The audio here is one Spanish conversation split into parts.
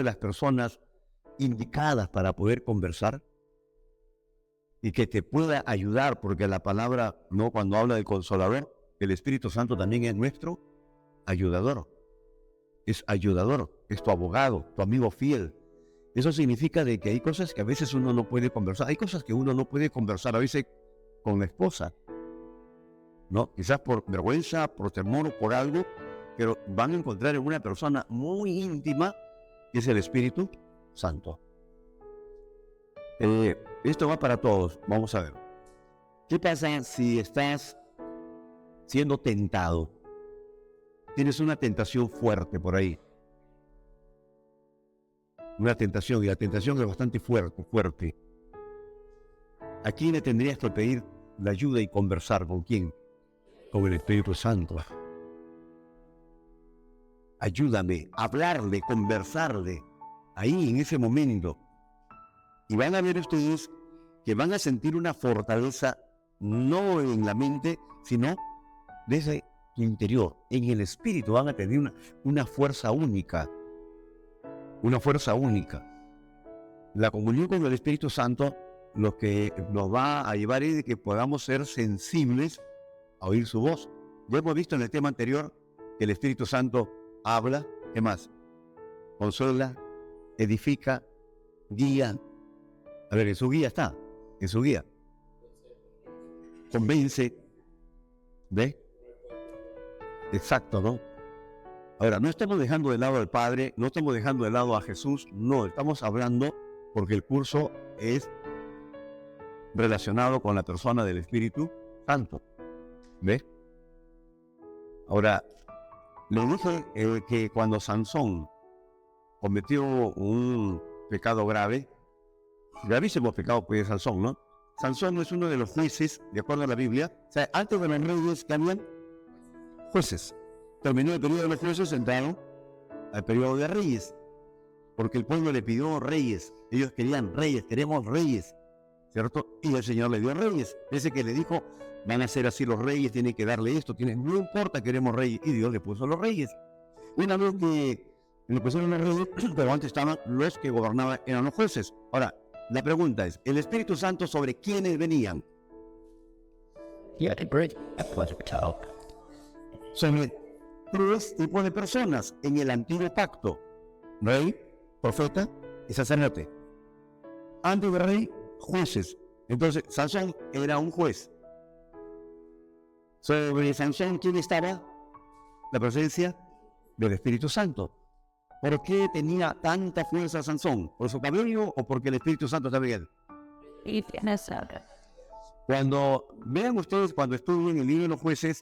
las personas indicadas para poder conversar y que te pueda ayudar, porque la palabra, ¿no?, cuando habla del Consolador, el Espíritu Santo también es nuestro ayudador. Es ayudador, es tu abogado, tu amigo fiel. Eso significa de que hay cosas que a veces uno no puede conversar. Hay cosas que uno no puede conversar a veces con la esposa, ¿no? Quizás por vergüenza, por temor o por algo, pero van a encontrar en una persona muy íntima, que es el Espíritu Santo. Esto va para todos. Vamos a ver. ¿Qué pasa si estás siendo tentado? Tienes una tentación fuerte por ahí. Una tentación, y la tentación es bastante fuerte. ¿A quién le tendrías que pedir la ayuda y conversar? ¿Con quién? Con el Espíritu Santo. Ayúdame, hablarle, conversarle, ahí en ese momento. Y van a ver ustedes que van a sentir una fortaleza, no en la mente, sino desde su interior. En el espíritu van a tener una fuerza única. Una fuerza única. La comunión con el Espíritu Santo lo que nos va a llevar es de que podamos ser sensibles a oír su voz. Ya hemos visto en el tema anterior que el Espíritu Santo habla, ¿qué más? Consuela, edifica, guía. A ver, en su guía está, en su guía. Convence. ¿Ve? Exacto, ¿no? Ahora, no estamos dejando de lado al Padre, no estamos dejando de lado a Jesús, no, estamos hablando porque el curso es relacionado con la persona del Espíritu Santo. ¿Ve? Ahora, le dije que cuando Sansón cometió un pecado grave, gravísimo pecado pues Sansón, ¿no? Sansón no es uno de los jueces, de acuerdo a la Biblia. O sea, antes de los reyes que habían jueces. Terminó el periodo de los jueces, entraron al periodo de reyes. Porque el pueblo le pidió reyes. Ellos querían reyes, queremos reyes, ¿cierto? Y el Señor le dio reyes. Ese que le dijo, van a ser así los reyes, tienen que darle esto, no importa, queremos reyes. Y Dios le puso los reyes. Una vez que le pusieron los reyes, pero antes estaban los que gobernaban, eran los jueces. Ahora, la pregunta es, ¿el Espíritu Santo sobre quiénes venían? Sobre tres tipos de personas en el antiguo pacto: rey, profeta y sacerdote. Antes de rey, jueces. Entonces, Sansón era un juez. Sobre Sansón, ¿quién estaba? La presencia del Espíritu Santo. ¿Por qué tenía tanta fuerza Sansón? ¿Por su cabello o porque el Espíritu Santo estaba en él? Cuando vean ustedes, cuando estudien el libro de los jueces,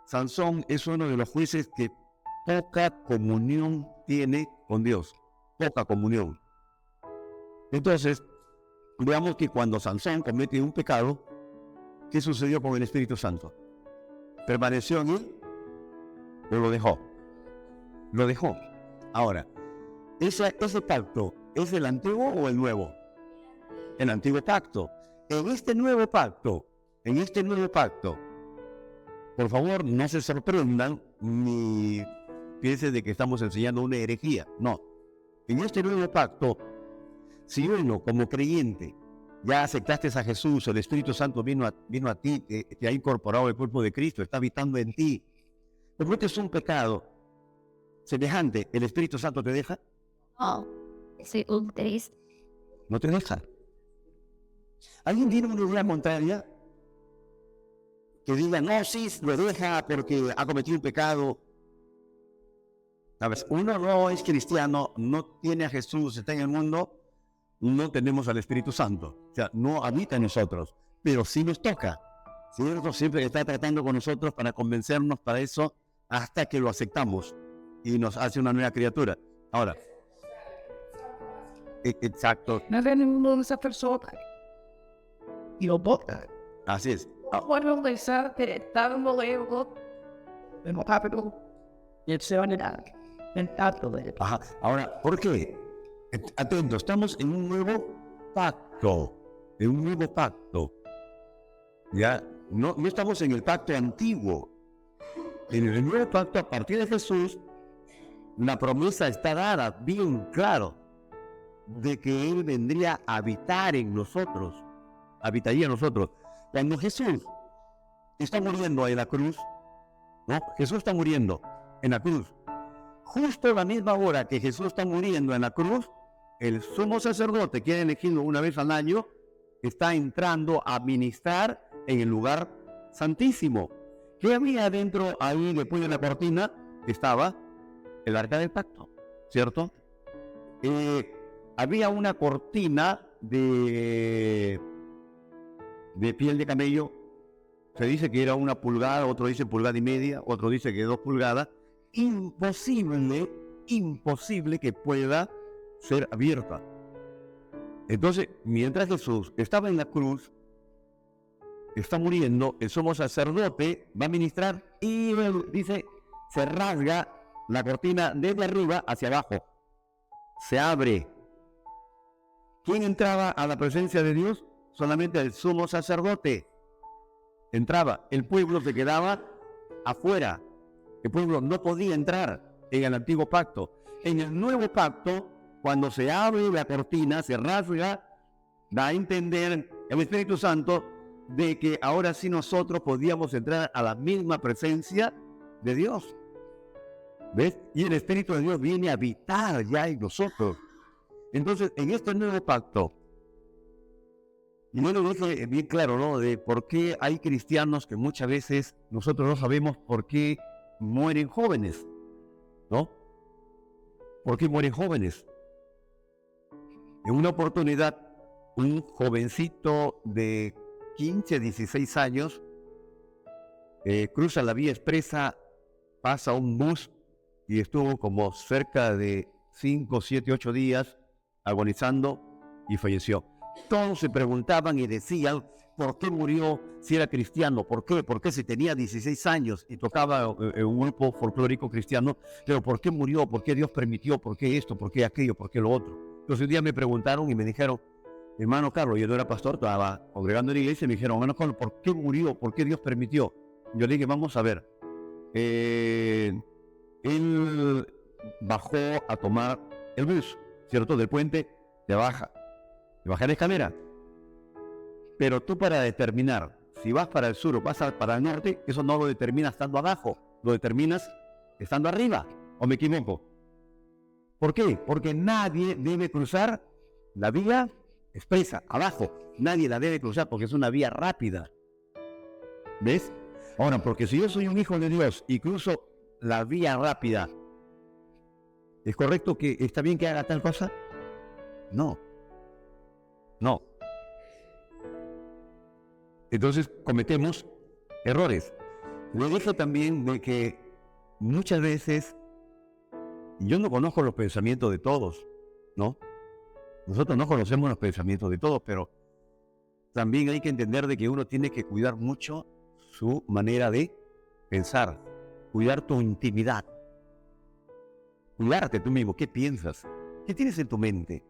Sansón es uno de los jueces que poca comunión tiene con Dios. Poca comunión. Entonces, veamos que cuando Sansón comete un pecado, ¿qué sucedió con el Espíritu Santo? ¿Permaneció en él o lo dejó? Lo dejó. Ahora, ¿ese pacto es el antiguo o el nuevo? El antiguo pacto. En este nuevo pacto, por favor, no se sorprendan ni piensen de que estamos enseñando una herejía. No. En este nuevo pacto, si uno como creyente ya aceptaste a Jesús, el Espíritu Santo vino a ti, te ha incorporado el cuerpo de Cristo, está habitando en ti, cometes un pecado semejante, ¿el Espíritu Santo te deja? No te deja. ¿Alguien tiene una idea contraria? Que diga, no, sí, lo deja porque ha cometido un pecado. ¿Sabes? Uno no es cristiano, no tiene a Jesús, está en el mundo, no tenemos al Espíritu Santo. O sea, no habita en nosotros, pero sí nos toca. ¿Cierto? Siempre está tratando con nosotros para convencernos para eso, hasta que lo aceptamos y nos hace una nueva criatura. Ahora, exacto. No tenemos esa persona. Y lo boca. Así es. Bueno, le sabe que está en lo lejos. En lo rápido. Y el se va a negar. Ajá. Ahora, ¿por qué? Atento, estamos en un nuevo pacto. Ya, no estamos en el pacto antiguo. En el nuevo pacto, a partir de Jesús, La promesa está dada bien claro de que Él vendría a habitar en nosotros, habitaría en nosotros. Cuando Jesús está muriendo en la cruz, ¿no? Jesús está muriendo en la cruz. Justo a la misma hora que Jesús está muriendo en la cruz, el sumo sacerdote, que era elegido una vez al año, está entrando a ministrar en el lugar santísimo. ¿Qué había adentro ahí después de la cortina? Estaba el arca del pacto, ¿cierto? Había una cortina de piel de camello. Se dice que era 1 pulgada, otro dice 1,5 pulgadas, otro dice que 2 pulgadas. Imposible que pueda ser abierta. Entonces, mientras Jesús estaba en la cruz, está muriendo, el sumo sacerdote va a ministrar y dice, se rasga la cortina desde arriba hacia abajo. Se abre. ¿Quién entraba a la presencia de Dios? Solamente el sumo sacerdote. Entraba, el pueblo se quedaba afuera. El pueblo no podía entrar en el antiguo pacto. En el nuevo pacto, cuando se abre la cortina, se rasga, da a entender el Espíritu Santo de que ahora sí nosotros podíamos entrar a la misma presencia de Dios. ¿Ves? Y el Espíritu de Dios viene a habitar ya en nosotros. Entonces, en este nuevo pacto, y bueno, lo dije bien claro, ¿no? De por qué hay cristianos que muchas veces nosotros no sabemos por qué mueren jóvenes, ¿no? ¿Por qué mueren jóvenes? En una oportunidad, un jovencito de 15, 16 años cruza la vía expresa, pasa un bus y estuvo como cerca de 5, 7, 8 días agonizando y falleció. Todos se preguntaban y decían, ¿por qué murió si era cristiano? ¿Por qué? Porque si tenía 16 años y tocaba en un grupo folclórico cristiano, pero ¿por qué murió? ¿Por qué Dios permitió? ¿Por qué esto? ¿Por qué aquello? ¿Por qué lo otro? Entonces un día me preguntaron y me dijeron, hermano Carlos, yo no era pastor, estaba congregando en la iglesia, y me dijeron, hermano Carlos, ¿por qué murió? ¿Por qué Dios permitió? Yo le dije, vamos a ver. Él bajó a tomar el bus, ¿cierto? Del puente, de baja la escalera. Pero tú, para determinar si vas para el sur o vas para el norte, eso no lo determinas estando abajo, lo determinas estando arriba. ¿O me equivoco? ¿Por qué? Porque nadie debe cruzar la vía expresa, abajo. Nadie la debe cruzar porque es una vía rápida. ¿Ves? Ahora, porque si yo soy un hijo de Dios y cruzo la vía rápida, ¿es correcto que está bien que haga tal cosa? No. No. Entonces cometemos errores. Le dije también de que muchas veces yo no conozco los pensamientos de todos, ¿no? Nosotros no conocemos los pensamientos de todos, pero también hay que entender de que uno tiene que cuidar mucho su manera de pensar, cuidar tu intimidad, cuidarte tú mismo. ¿Qué piensas? ¿Qué tienes en tu mente?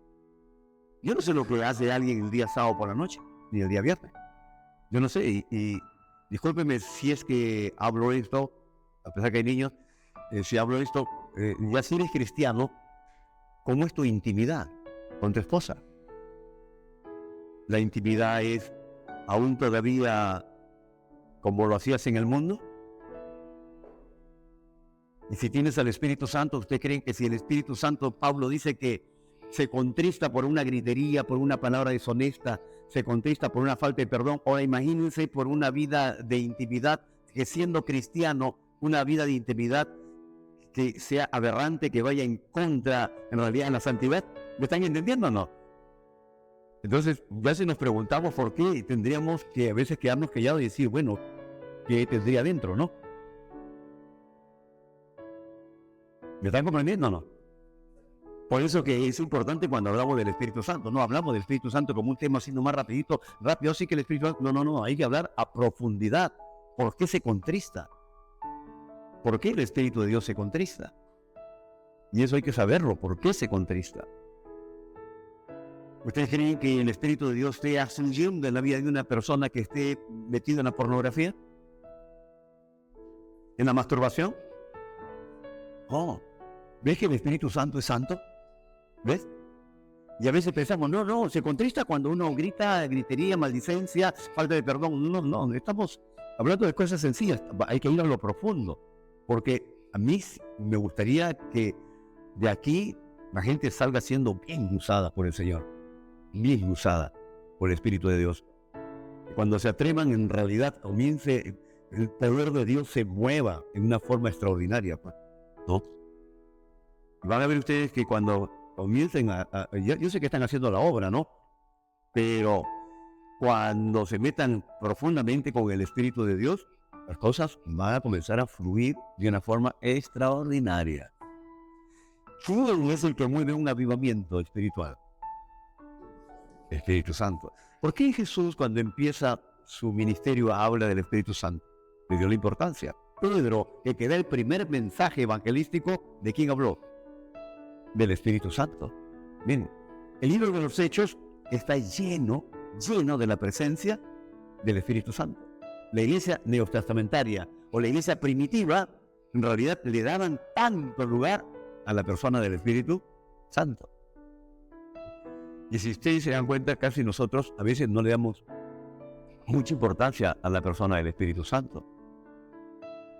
Yo no sé lo que hace alguien el día sábado por la noche, ni el día viernes. Yo no sé, y discúlpeme si es que hablo esto, a pesar que hay niños, si hablo esto, ya si eres cristiano, ¿cómo es tu intimidad con tu esposa? La intimidad es aún todavía como lo hacías en el mundo. Y si tienes al Espíritu Santo, ¿usted cree que si el Espíritu Santo, Pablo dice que se contrista por una gritería, por una palabra deshonesta, se contrista por una falta de perdón? Ahora imagínense por una vida de intimidad, que siendo cristiano, una vida de intimidad que sea aberrante, que vaya en contra, en realidad, en la santidad. ¿Me están entendiendo o no? Entonces, ya si nos preguntamos por qué, tendríamos que a veces quedarnos callados y decir, bueno, ¿qué tendría dentro, no? ¿Me están comprendiendo o no? Por eso que es importante cuando hablamos del Espíritu Santo. No hablamos del Espíritu Santo como un tema así nomás rapidito, rápido, sí que el Espíritu Santo. No, hay que hablar a profundidad. ¿Por qué se contrista? ¿Por qué el Espíritu de Dios se contrista? Y eso hay que saberlo, ¿por qué se contrista? ¿Ustedes creen que el Espíritu de Dios esté ascendiendo en la vida de una persona que esté metida en la pornografía? ¿En la masturbación? Oh. ¿Ves que el Espíritu Santo es santo? ¿Ves? Y a veces pensamos, no, se contrista cuando uno grita, gritería, maldicencia, falta de perdón. No, estamos hablando de cosas sencillas, hay que ir a lo profundo. Porque a mí me gustaría que de aquí la gente salga siendo bien usada por el Señor, bien usada por el Espíritu de Dios. Cuando se atrevan, en realidad comience el poder de Dios se mueva en una forma extraordinaria, pues, ¿no? Van a ver ustedes que cuando comiencen yo sé que están haciendo la obra, ¿no? Pero cuando se metan profundamente con el Espíritu de Dios, las cosas van a comenzar a fluir de una forma extraordinaria. ¿Quién es el que mueve un avivamiento espiritual? El Espíritu Santo. ¿Por qué Jesús, cuando empieza su ministerio, habla del Espíritu Santo? Le dio la importancia. Pedro, que da el primer mensaje evangelístico, ¿de quién habló? Del Espíritu Santo. Bien, el libro de los Hechos está lleno de la presencia del Espíritu Santo. La iglesia neotestamentaria o la iglesia primitiva, en realidad le daban tanto lugar a la persona del Espíritu Santo. Y si ustedes se dan cuenta, casi nosotros a veces no le damos mucha importancia a la persona del Espíritu Santo.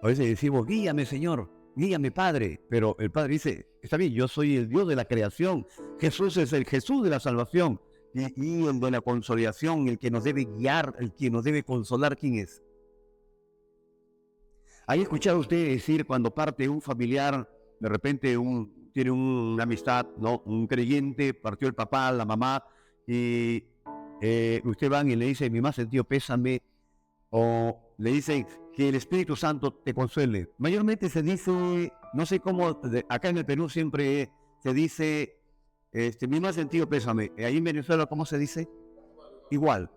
A veces decimos, guíame Señor, guíame Padre, pero el Padre dice, está bien, yo soy el Dios de la creación, Jesús es el Jesús de la salvación, y el de la consolación, el que nos debe guiar, el que nos debe consolar, ¿quién es? ¿Han escuchado ustedes decir cuando parte un familiar, de repente tiene una amistad, ¿no? Un creyente, partió el papá, la mamá, y usted van y le dice, mi más sentido pésame, o le dicen que el Espíritu Santo te consuele? Mayormente se dice, no sé cómo, acá en el Perú siempre se dice, mi más sentido pésame. Ahí en Venezuela, ¿cómo se dice? Igual.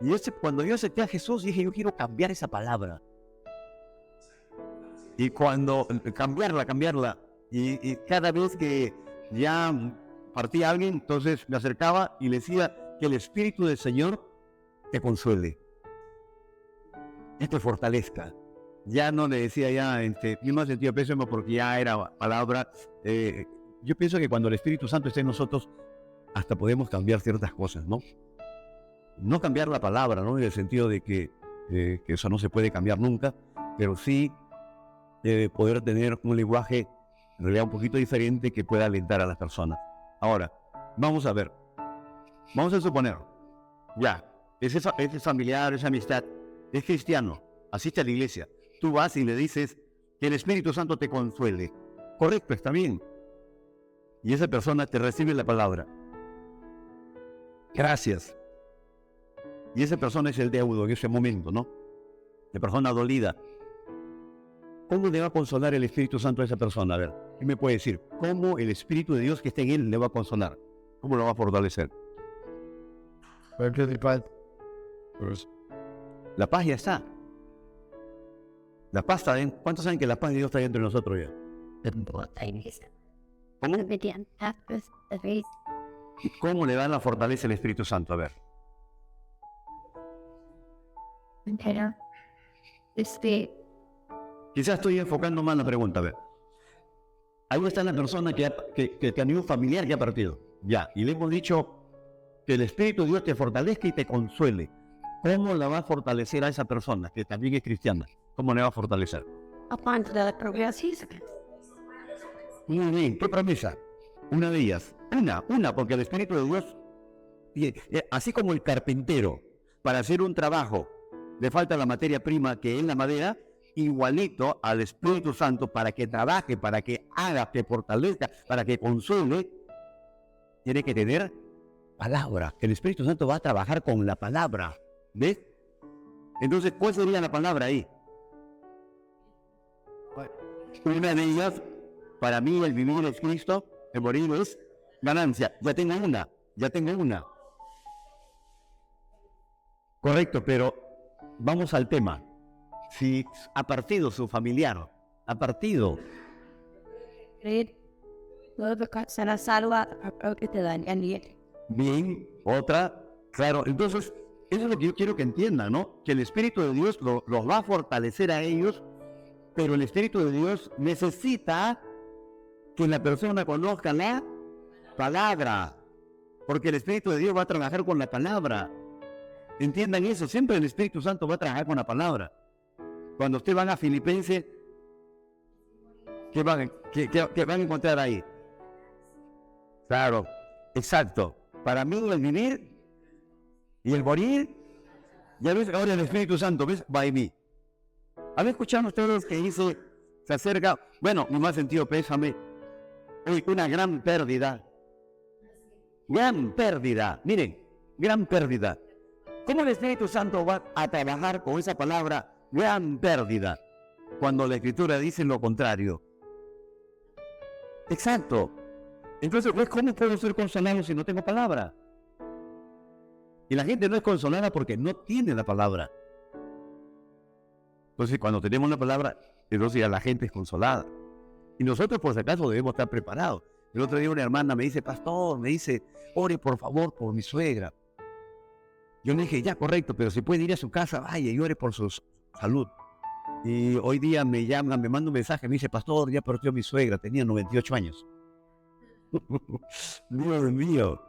Y cuando yo acepté a Jesús, dije, yo quiero cambiar esa palabra. Y cuando, cambiarla. Y cada vez que ya partía alguien, entonces me acercaba y le decía que el Espíritu del Señor te consuele, que te fortalezca. Ya no le decía ya, mi más sentido pésame, porque ya era palabra. Yo pienso que cuando el Espíritu Santo está en nosotros, hasta podemos cambiar ciertas cosas, ¿no? No cambiar la palabra, ¿no? En el sentido de que eso no se puede cambiar nunca, pero sí poder tener un lenguaje en realidad un poquito diferente que pueda alentar a las personas. Ahora, vamos a ver. Vamos a suponer, ya, ese familiar, esa amistad, es cristiano, asiste a la iglesia. Tú vas y le dices que el Espíritu Santo te consuele. Correcto, está bien. Y esa persona te recibe la palabra. Gracias. Y esa persona es el deudo en ese momento, ¿no? La persona dolida. ¿Cómo le va a consolar el Espíritu Santo a esa persona? A ver, ¿qué me puede decir? ¿Cómo el Espíritu de Dios que está en él le va a consolar? ¿Cómo lo va a fortalecer? La paz ya está. La paz está dentro. ¿Cuántos saben que la paz de Dios está dentro de nosotros ya? ¿Cómo le da la fortaleza el Espíritu Santo? A ver. Quizás estoy enfocando mal la pregunta. A ver. Ahí está la persona que tenía un familiar que ha partido. Ya. Y le hemos dicho que el Espíritu de Dios te fortalezca y te consuele. ¿Cómo la va a fortalecer a esa persona que también es cristiana? ¿Cómo le va a fortalecer? Muy bien, ¿qué promesa? Una de ellas. Una, porque el Espíritu de Dios, así como el carpintero, para hacer un trabajo, le falta la materia prima que es la madera, igualito al Espíritu Santo para que trabaje, para que haga, que fortalezca, para que consuele, tiene que tener palabra. El Espíritu Santo va a trabajar con la palabra. ¿Ves? Entonces, ¿cuál sería la palabra ahí? Una de ellas, para mí, el vivir es Cristo, el morir es ganancia. Ya tengo una. Correcto, pero vamos al tema. Si ha partido su familiar, ha partido. Bien, otra, claro, entonces, eso es lo que yo quiero que entiendan, ¿no? Que el Espíritu de Dios los va a fortalecer a ellos, pero el Espíritu de Dios necesita que la persona conozca la palabra, porque el Espíritu de Dios va a trabajar con la palabra. Entiendan eso, siempre el Espíritu Santo va a trabajar con la palabra. Cuando ustedes van a Filipenses, ¿qué van a encontrar ahí? Claro, exacto. Para mí el vivir y el morir, ya ves, ahora el Espíritu Santo, ¿ves? Va en mí. ¿Han escuchado ustedes que dice, se acerca? Bueno, mi más sentido pésame. Hoy una gran pérdida. Gran pérdida. Miren, gran pérdida. ¿Cómo el Espíritu Santo va a trabajar con esa palabra, gran pérdida, cuando la Escritura dice lo contrario? Exacto. Entonces, pues, ¿cómo puedo ser consolado si no tengo palabra? Y la gente no es consolada porque no tiene la palabra. Entonces, cuando tenemos la palabra, entonces ya la gente es consolada. Y nosotros, por si acaso, debemos estar preparados. El otro día una hermana me dice, pastor, me dice, ore por favor por mi suegra. Yo le dije, ya, correcto, pero si puede ir a su casa, vaya y ore por su salud. Y hoy día me llama, me manda un mensaje, me dice, pastor, ya partió mi suegra, tenía 98 años. Dios mío,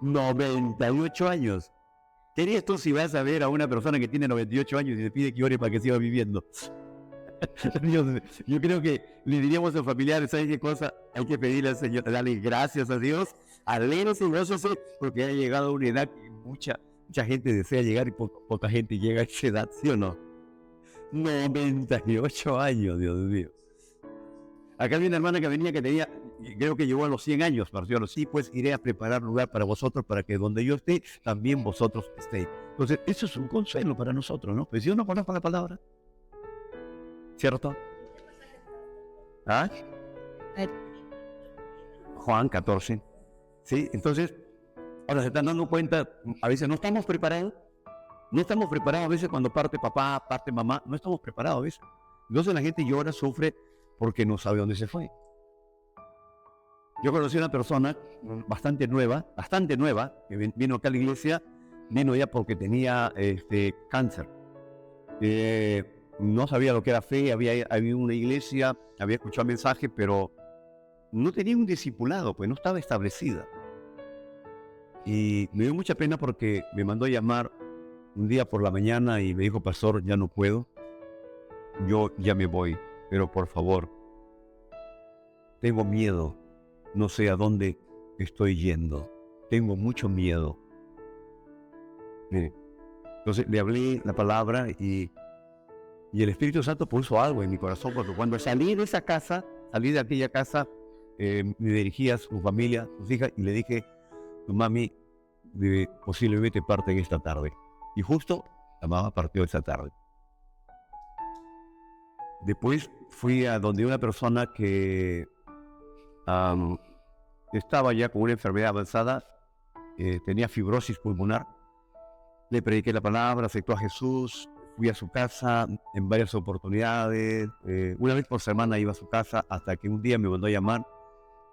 98 años. ¿Qué harías tú si vas a ver a una persona que tiene 98 años y te pide que ore para que siga viviendo? Yo creo que le diríamos a los familiares, ¿sabes qué cosa? Hay que pedirle al Señor, darle gracias a Dios, alegres y gozosos, porque ha llegado a una edad que mucha gente desea llegar y poca gente llega a esa edad, ¿sí o no? 98 años, Dios mío. Acá había una hermana que venía que tenía, creo que llegó a los 100 años, partió a los 100, pues iré a preparar lugar para vosotros, para que donde yo esté, también vosotros estéis. Entonces, eso es un consuelo para nosotros, ¿no? Pues si uno conoce la palabra, ¿cierto? ¿Ah? Juan 14. ¿Sí? Entonces, ahora se están dando cuenta, a veces no estamos preparados. No estamos preparados a veces cuando parte papá, parte mamá, no estamos preparados a veces. Entonces la gente llora, sufre, porque no sabe dónde se fue. Yo conocí a una persona bastante nueva, que vino acá a la iglesia, vino ya porque tenía cáncer. No sabía lo que era fe, había una iglesia, había escuchado el mensaje, pero no tenía un discipulado, pues no estaba establecida. Y me dio mucha pena porque me mandó a llamar un día por la mañana y me dijo, pastor, ya no puedo, yo ya me voy, pero por favor, tengo miedo, no sé a dónde estoy yendo, tengo mucho miedo. Mire, entonces le hablé la palabra y el Espíritu Santo puso algo en mi corazón, porque cuando salí de esa casa, salí de aquella casa, me dirigí a su familia, sus hijas, y le dije, tu mami posiblemente parte en esta tarde. Y justo la mamá partió esa tarde. Después fui a donde una persona que estaba ya con una enfermedad avanzada, tenía fibrosis pulmonar. Le prediqué la palabra, aceptó a Jesús, fui a su casa en varias oportunidades. Una vez por semana iba a su casa, hasta que un día me mandó a llamar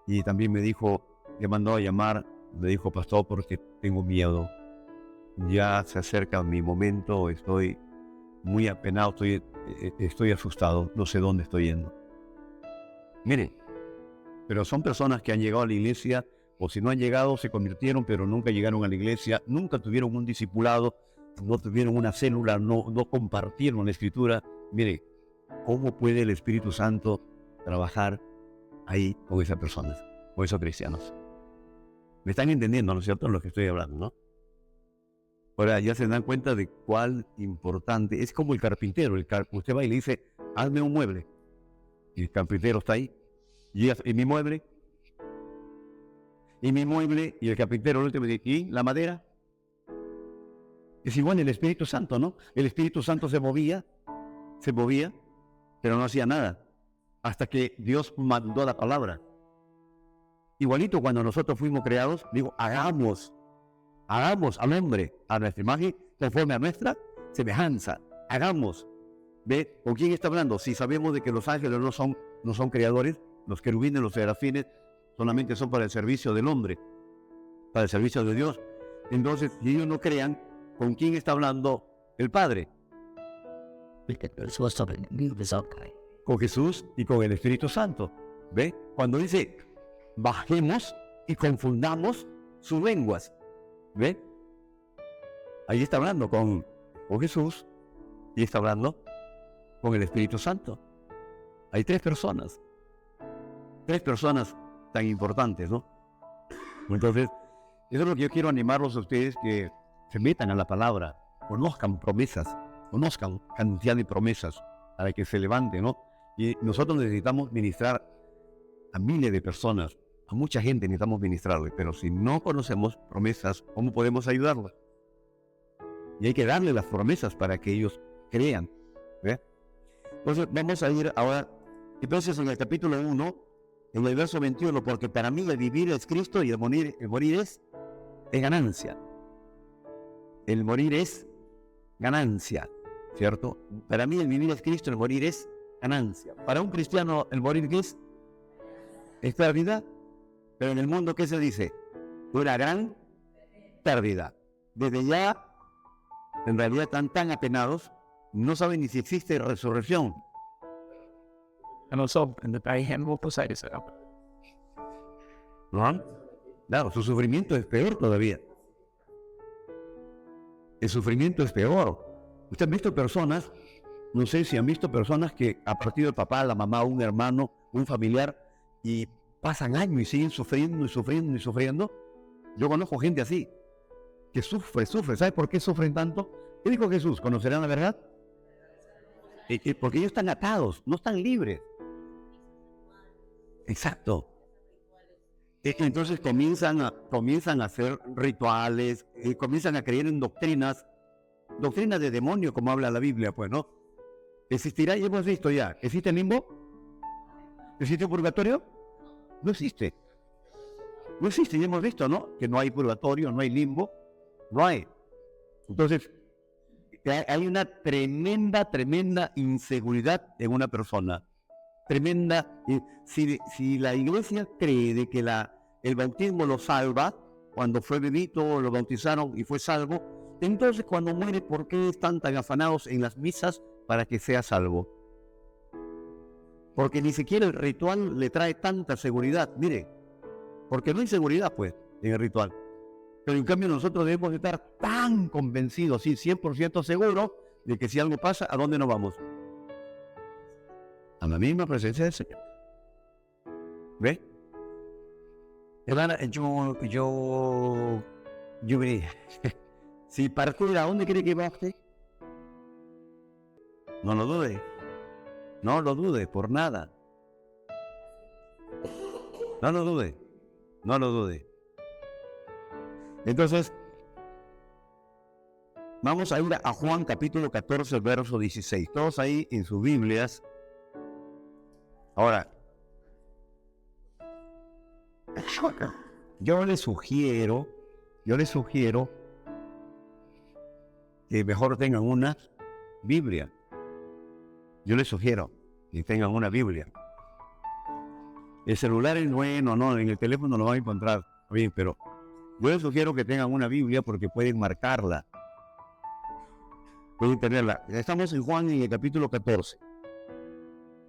y también me mandó a llamar, me dijo, pastor, porque tengo miedo. Ya se acerca mi momento, estoy muy apenado, estoy asustado, no sé dónde estoy yendo. Miren, pero son personas que han llegado a la iglesia, o si no han llegado, se convirtieron, pero nunca llegaron a la iglesia, nunca tuvieron un discipulado, no tuvieron una célula, no compartieron la Escritura. Mire, ¿cómo puede el Espíritu Santo trabajar ahí con esas personas, con esos cristianos? ¿Me están entendiendo, no es cierto, lo que estoy hablando, no? Ahora ya se dan cuenta de cuál importante. Es como el carpintero. Usted va y le dice, hazme un mueble. Y el carpintero está ahí. Y mi mueble. Y el carpintero el último dice, ¿y la madera? Es igual el Espíritu Santo, ¿no? El Espíritu Santo se movía, pero no hacía nada. Hasta que Dios mandó la palabra. Igualito cuando nosotros fuimos creados, digo, hagamos al hombre a nuestra imagen, conforme a nuestra semejanza. Hagamos. ¿Ve? ¿Con quién está hablando? Si sabemos de que los ángeles no son creadores, los querubines, los serafines, solamente son para el servicio del hombre, para el servicio de Dios. Entonces, si ellos no crean, ¿con quién está hablando el Padre? Con Jesús y con el Espíritu Santo. ¿Ve? Cuando dice, bajemos y confundamos sus lenguas. ¿Ve? Ahí está hablando con Jesús y está hablando con el Espíritu Santo. Hay tres personas tan importantes, ¿no? Entonces, eso es lo que yo quiero animarlos a ustedes, que se metan a la palabra, conozcan promesas, conozcan cantidad de promesas para que se levanten, ¿no? Y nosotros necesitamos ministrar a miles de personas, a mucha gente necesitamos ministrarle, pero si no conocemos promesas, ¿cómo podemos ayudarlos? Y hay que darle las promesas para que ellos crean, ¿ve? Entonces vamos a ir ahora, entonces en el capítulo 1, en el verso 21, porque para mí el vivir es Cristo y el morir es ganancia. El morir es ganancia, ¿cierto? Para mí el vivir es Cristo, el morir es ganancia. Para un cristiano el morir ¿qué es? Es pérdida, pero en el mundo ¿qué se dice? Una gran pérdida. Desde ya, en realidad están tan apenados, no saben ni si existe resurrección. And also, in the very handful of sides, ¿No? Claro, su sufrimiento es peor todavía. El sufrimiento es peor. Ustedes han visto personas, no sé si han visto personas que ha partido el papá, la mamá, un hermano, un familiar, y pasan años y siguen sufriendo y sufriendo y sufriendo. Yo conozco gente así, que sufre. ¿Sabe por qué sufren tanto? ¿Qué dijo Jesús? ¿Conocerán la verdad? Porque ellos están atados, no están libres. Exacto. Entonces comienzan a hacer rituales, comienzan a creer en doctrinas de demonio, como habla la Biblia, pues, ¿no? ¿Existirá? Ya hemos visto ya. ¿Existe el limbo? ¿Existe el purgatorio? No existe. No existe, ya hemos visto, ¿no? Que no hay purgatorio, no hay limbo, no hay. Entonces, hay una tremenda inseguridad en una persona. Tremenda. Si la iglesia cree de que el bautismo lo salva, cuando fue bebito, lo bautizaron y fue salvo, entonces cuando muere, ¿por qué están tan afanados en las misas para que sea salvo? Porque ni siquiera el ritual le trae tanta seguridad, mire, porque no hay seguridad, pues, en el ritual. Pero en cambio nosotros debemos estar tan convencidos, sí, 100% seguros, de que si algo pasa, ¿a dónde nos vamos? A la misma presencia del Señor. ¿Ve? Hermana, yo veré. Si partiera, ¿a dónde quiere que va usted? No lo dude. No lo dude, por nada. No lo dude. No lo dude. Entonces, vamos a ir a Juan capítulo 14, verso 16. Todos ahí en sus Biblias. Ahora, yo les sugiero que mejor tengan una Biblia. Yo les sugiero que tengan una Biblia. El celular es bueno, no, en el teléfono lo van a encontrar bien, pero yo les sugiero que tengan una Biblia porque pueden marcarla. Pueden tenerla. Estamos en Juan en el capítulo 14.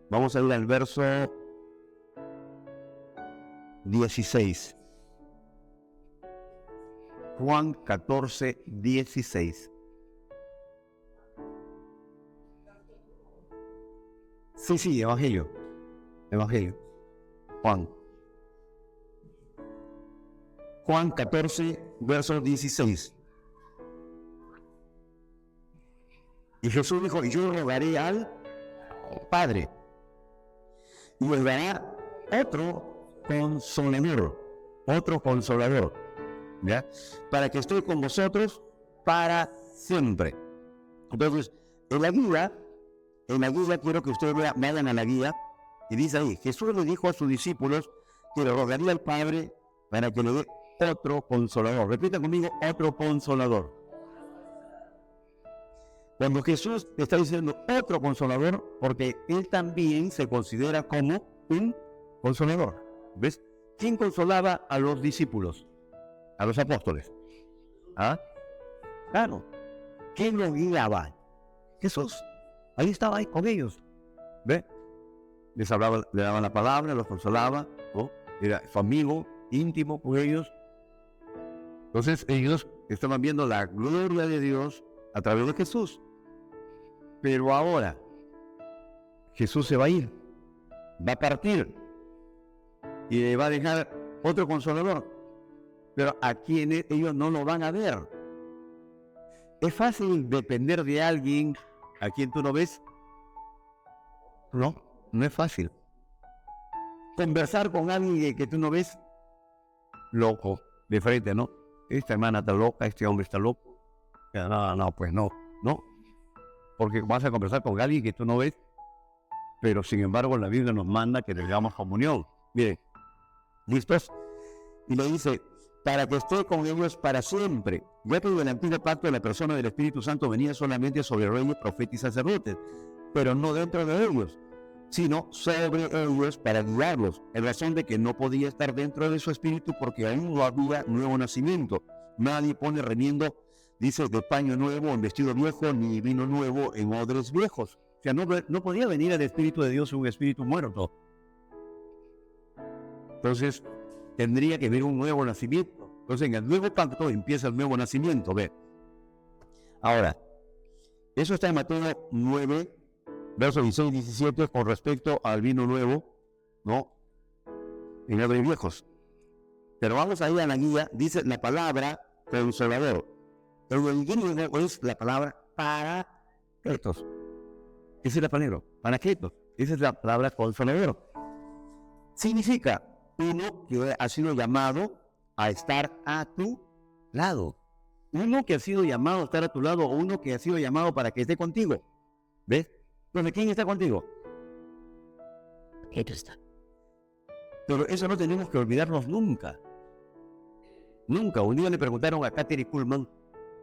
Vamos a ir al verso 16. Juan 14, 16. Sí, Evangelio. Juan 14, verso 16. Y Jesús dijo, yo rogaré al Padre, y os dará otro consolador, ¿ya? Para que esté con vosotros para siempre. Entonces, en la guía quiero que ustedes me hagan a la guía, y dice ahí, Jesús le dijo a sus discípulos que le rogaría al Padre para que le dé otro consolador. Repita conmigo, otro consolador. Cuando Jesús está diciendo otro consolador, porque Él también se considera como un consolador. ¿Ves? ¿Quién consolaba a los discípulos? A los apóstoles. ¿Ah? Claro. ¿Quién los guiaba? Jesús. Ahí estaba ahí con ellos. ¿Ve? les hablaba, le daban la palabra, los consolaba, ¿no? Era su amigo íntimo con ellos. Entonces ellos estaban viendo la gloria de Dios a través de Jesús. Pero ahora Jesús se va a ir, va a partir y le va a dejar otro consolador. Pero a quienes ellos no lo van a ver. ¿Es fácil depender de alguien a quien tú no ves? No, no es fácil. Conversar con alguien que tú no ves, loco, de frente, ¿no? Esta hermana está loca, este hombre está loco. No, pues no. Porque vas a conversar con alguien que tú no ves, pero sin embargo la Biblia nos manda que tengamos comunión. Miren, ¿listos? Y le dice, para que esté con ellos para siempre. Dentro del antiguo pacto, la persona del Espíritu Santo venía solamente sobre reyes, profetas y sacerdotes, pero no dentro de ellos, sino sobre ellos para guiarlos, en razón de que no podía estar dentro de su espíritu porque aún no había nuevo nacimiento. Nadie pone remiendo, dice, de paño nuevo en vestido viejo, ni vino nuevo en odres viejos. O sea, no podía venir el Espíritu de Dios un espíritu muerto. Entonces, tendría que haber un nuevo nacimiento. Entonces, en el nuevo pacto empieza el nuevo nacimiento. Ve. Ahora, eso está en Mateo 9, versos 16 y 17, con respecto al vino nuevo, ¿no? En odres viejos. Pero vamos ahí a la guía, dice la palabra consolador. Pero el griego es la palabra parakletos. Ese es la palabra, parakletos. Esa es la palabra consolador. Significa uno que ha sido llamado a estar a tu lado. Uno que ha sido llamado a estar a tu lado, o uno que ha sido llamado para que esté contigo. ¿Ves? Entonces, ¿quién está contigo? Él está. Pero eso no tenemos que olvidarnos nunca. Nunca. Un día le preguntaron a Katherine Kuhlman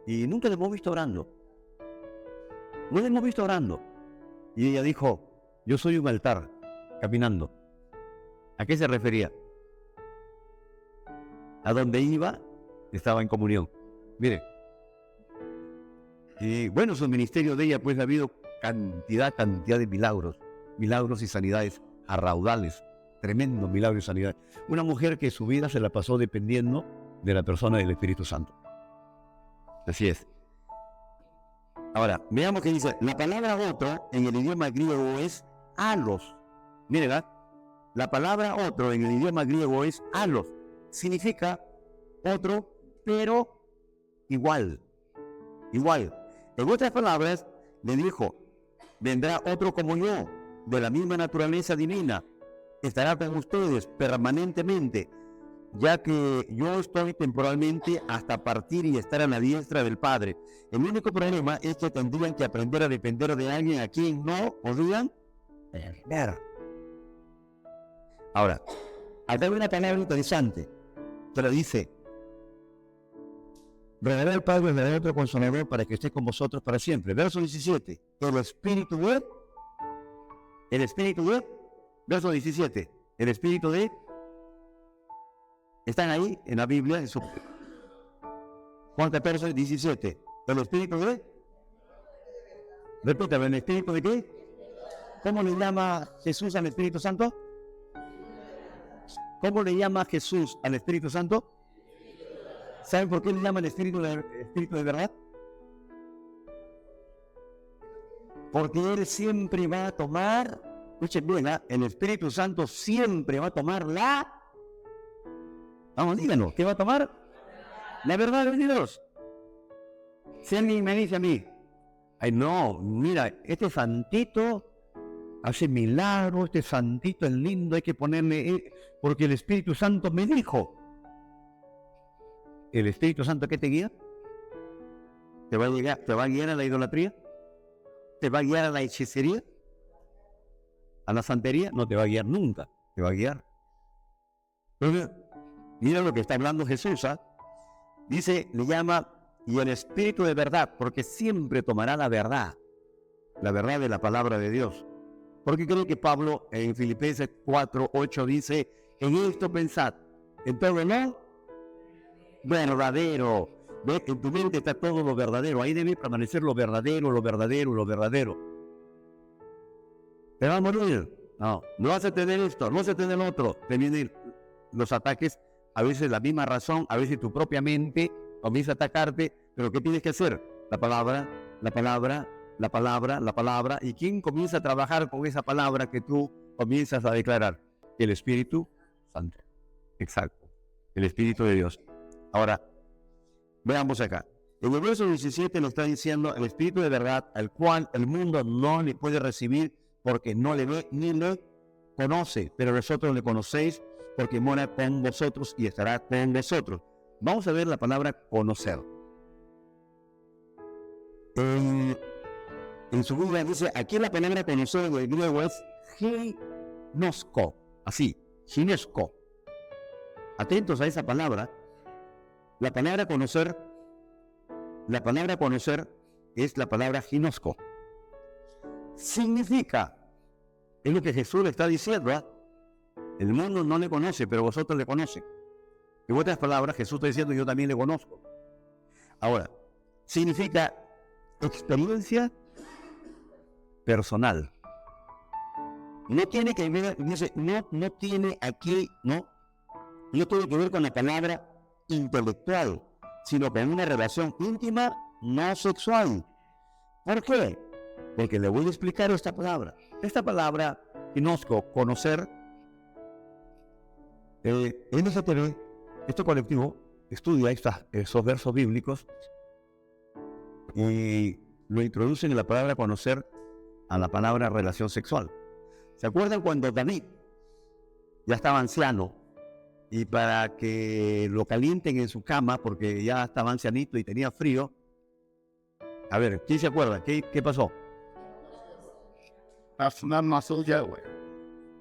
y nunca la hemos visto orando. No la hemos visto orando. Y ella dijo, yo soy un altar, caminando. ¿A qué se refería? A donde iba, estaba en comunión. Mire. Y bueno, su ministerio de ella, pues ha habido cantidad de milagros y sanidades a raudales. Tremendos milagros y sanidades. Una mujer que su vida se la pasó dependiendo de la persona del Espíritu Santo. Así es. Ahora, veamos qué dice. La palabra otro en el idioma griego es alos. Miren, ¿verdad? La palabra otro en el idioma griego es alos. Significa otro, pero igual. Igual. En otras palabras, le dijo, vendrá otro como yo, de la misma naturaleza divina. Estará con ustedes permanentemente, ya que yo estoy temporalmente hasta partir y estar a la diestra del Padre. El único problema es que tendrían que aprender a depender de alguien a quien no podrían ver. Ahora, acá hay una palabra interesante, pero dice, revelará el Padre, revelará otro consolador para que esté con vosotros para siempre. Verso 17, el Espíritu de, verso 17, el Espíritu de, están ahí en la Biblia, en su Juan 14, 17. ¿El Espíritu de? Repítame, ¿el Espíritu de qué? ¿Cómo le llama Jesús al Espíritu Santo? ¿Cómo le llama Jesús al Espíritu Santo? ¿Saben por qué le llama el Espíritu de verdad? Porque Él siempre va a tomar, escuchen bien, el Espíritu Santo siempre va a tomar vamos, díganos, ¿qué va a tomar? La verdad de Dios. Si alguien me dice a mí, ay no, mira, este santito hace milagros, este santito es lindo, hay que ponerle, porque el Espíritu Santo me dijo. ¿El Espíritu Santo qué te guía? ¿Te va a guiar a la idolatría? ¿Te va a guiar a la hechicería? ¿A la santería? No te va a guiar nunca, te va a guiar. Pero mira lo que está hablando Jesús, ¿ah? Dice, le llama, y el Espíritu de verdad, porque siempre tomará la verdad de la palabra de Dios. Porque creo que Pablo en Filipenses 4, 8 dice, en esto pensad, en todo lo verdadero. ¿Ves? En tu mente está todo lo verdadero, ahí debe permanecer lo verdadero. ¿Te va a morir? no vas a tener esto, no vas a tener lo otro. Te vienen los ataques, a veces la misma razón, a veces tu propia mente comienza a atacarte, pero ¿qué tienes que hacer? La palabra, la palabra, la palabra, la palabra. ¿Y quién comienza a trabajar con esa palabra que tú comienzas a declarar? El Espíritu Santo. Exacto. El Espíritu de Dios. Ahora, veamos acá. En el verso 17 nos está diciendo el Espíritu de verdad, al cual el mundo no le puede recibir porque no le ve ni le conoce, pero vosotros le conocéis porque mora con vosotros y estará con vosotros. Vamos a ver la palabra conocer. En su Biblia dice, aquí la palabra conocer en el griego es ginosko, así, ginosko. Atentos a esa palabra. La palabra conocer es la palabra ginosko. Significa, es lo que Jesús le está diciendo, ¿eh? El mundo no le conoce, pero vosotros le conocen. En otras palabras, Jesús está diciendo, yo también le conozco. Ahora, significa experiencia personal. No tiene que ver, dice, no tiene aquí, no tiene que ver con la palabra intelectual, sino con una relación íntima, no sexual. ¿Por qué? Porque le voy a explicar esta palabra. Esta palabra, ginosko, conocer, NSTV, este colectivo, estudia esos versos bíblicos y lo introducen en la palabra conocer a la palabra relación sexual. ¿Se acuerdan cuando David ya estaba anciano y para que lo calienten en su cama porque ya estaba ancianito y tenía frío? A ver, ¿quién se acuerda? ¿Qué pasó?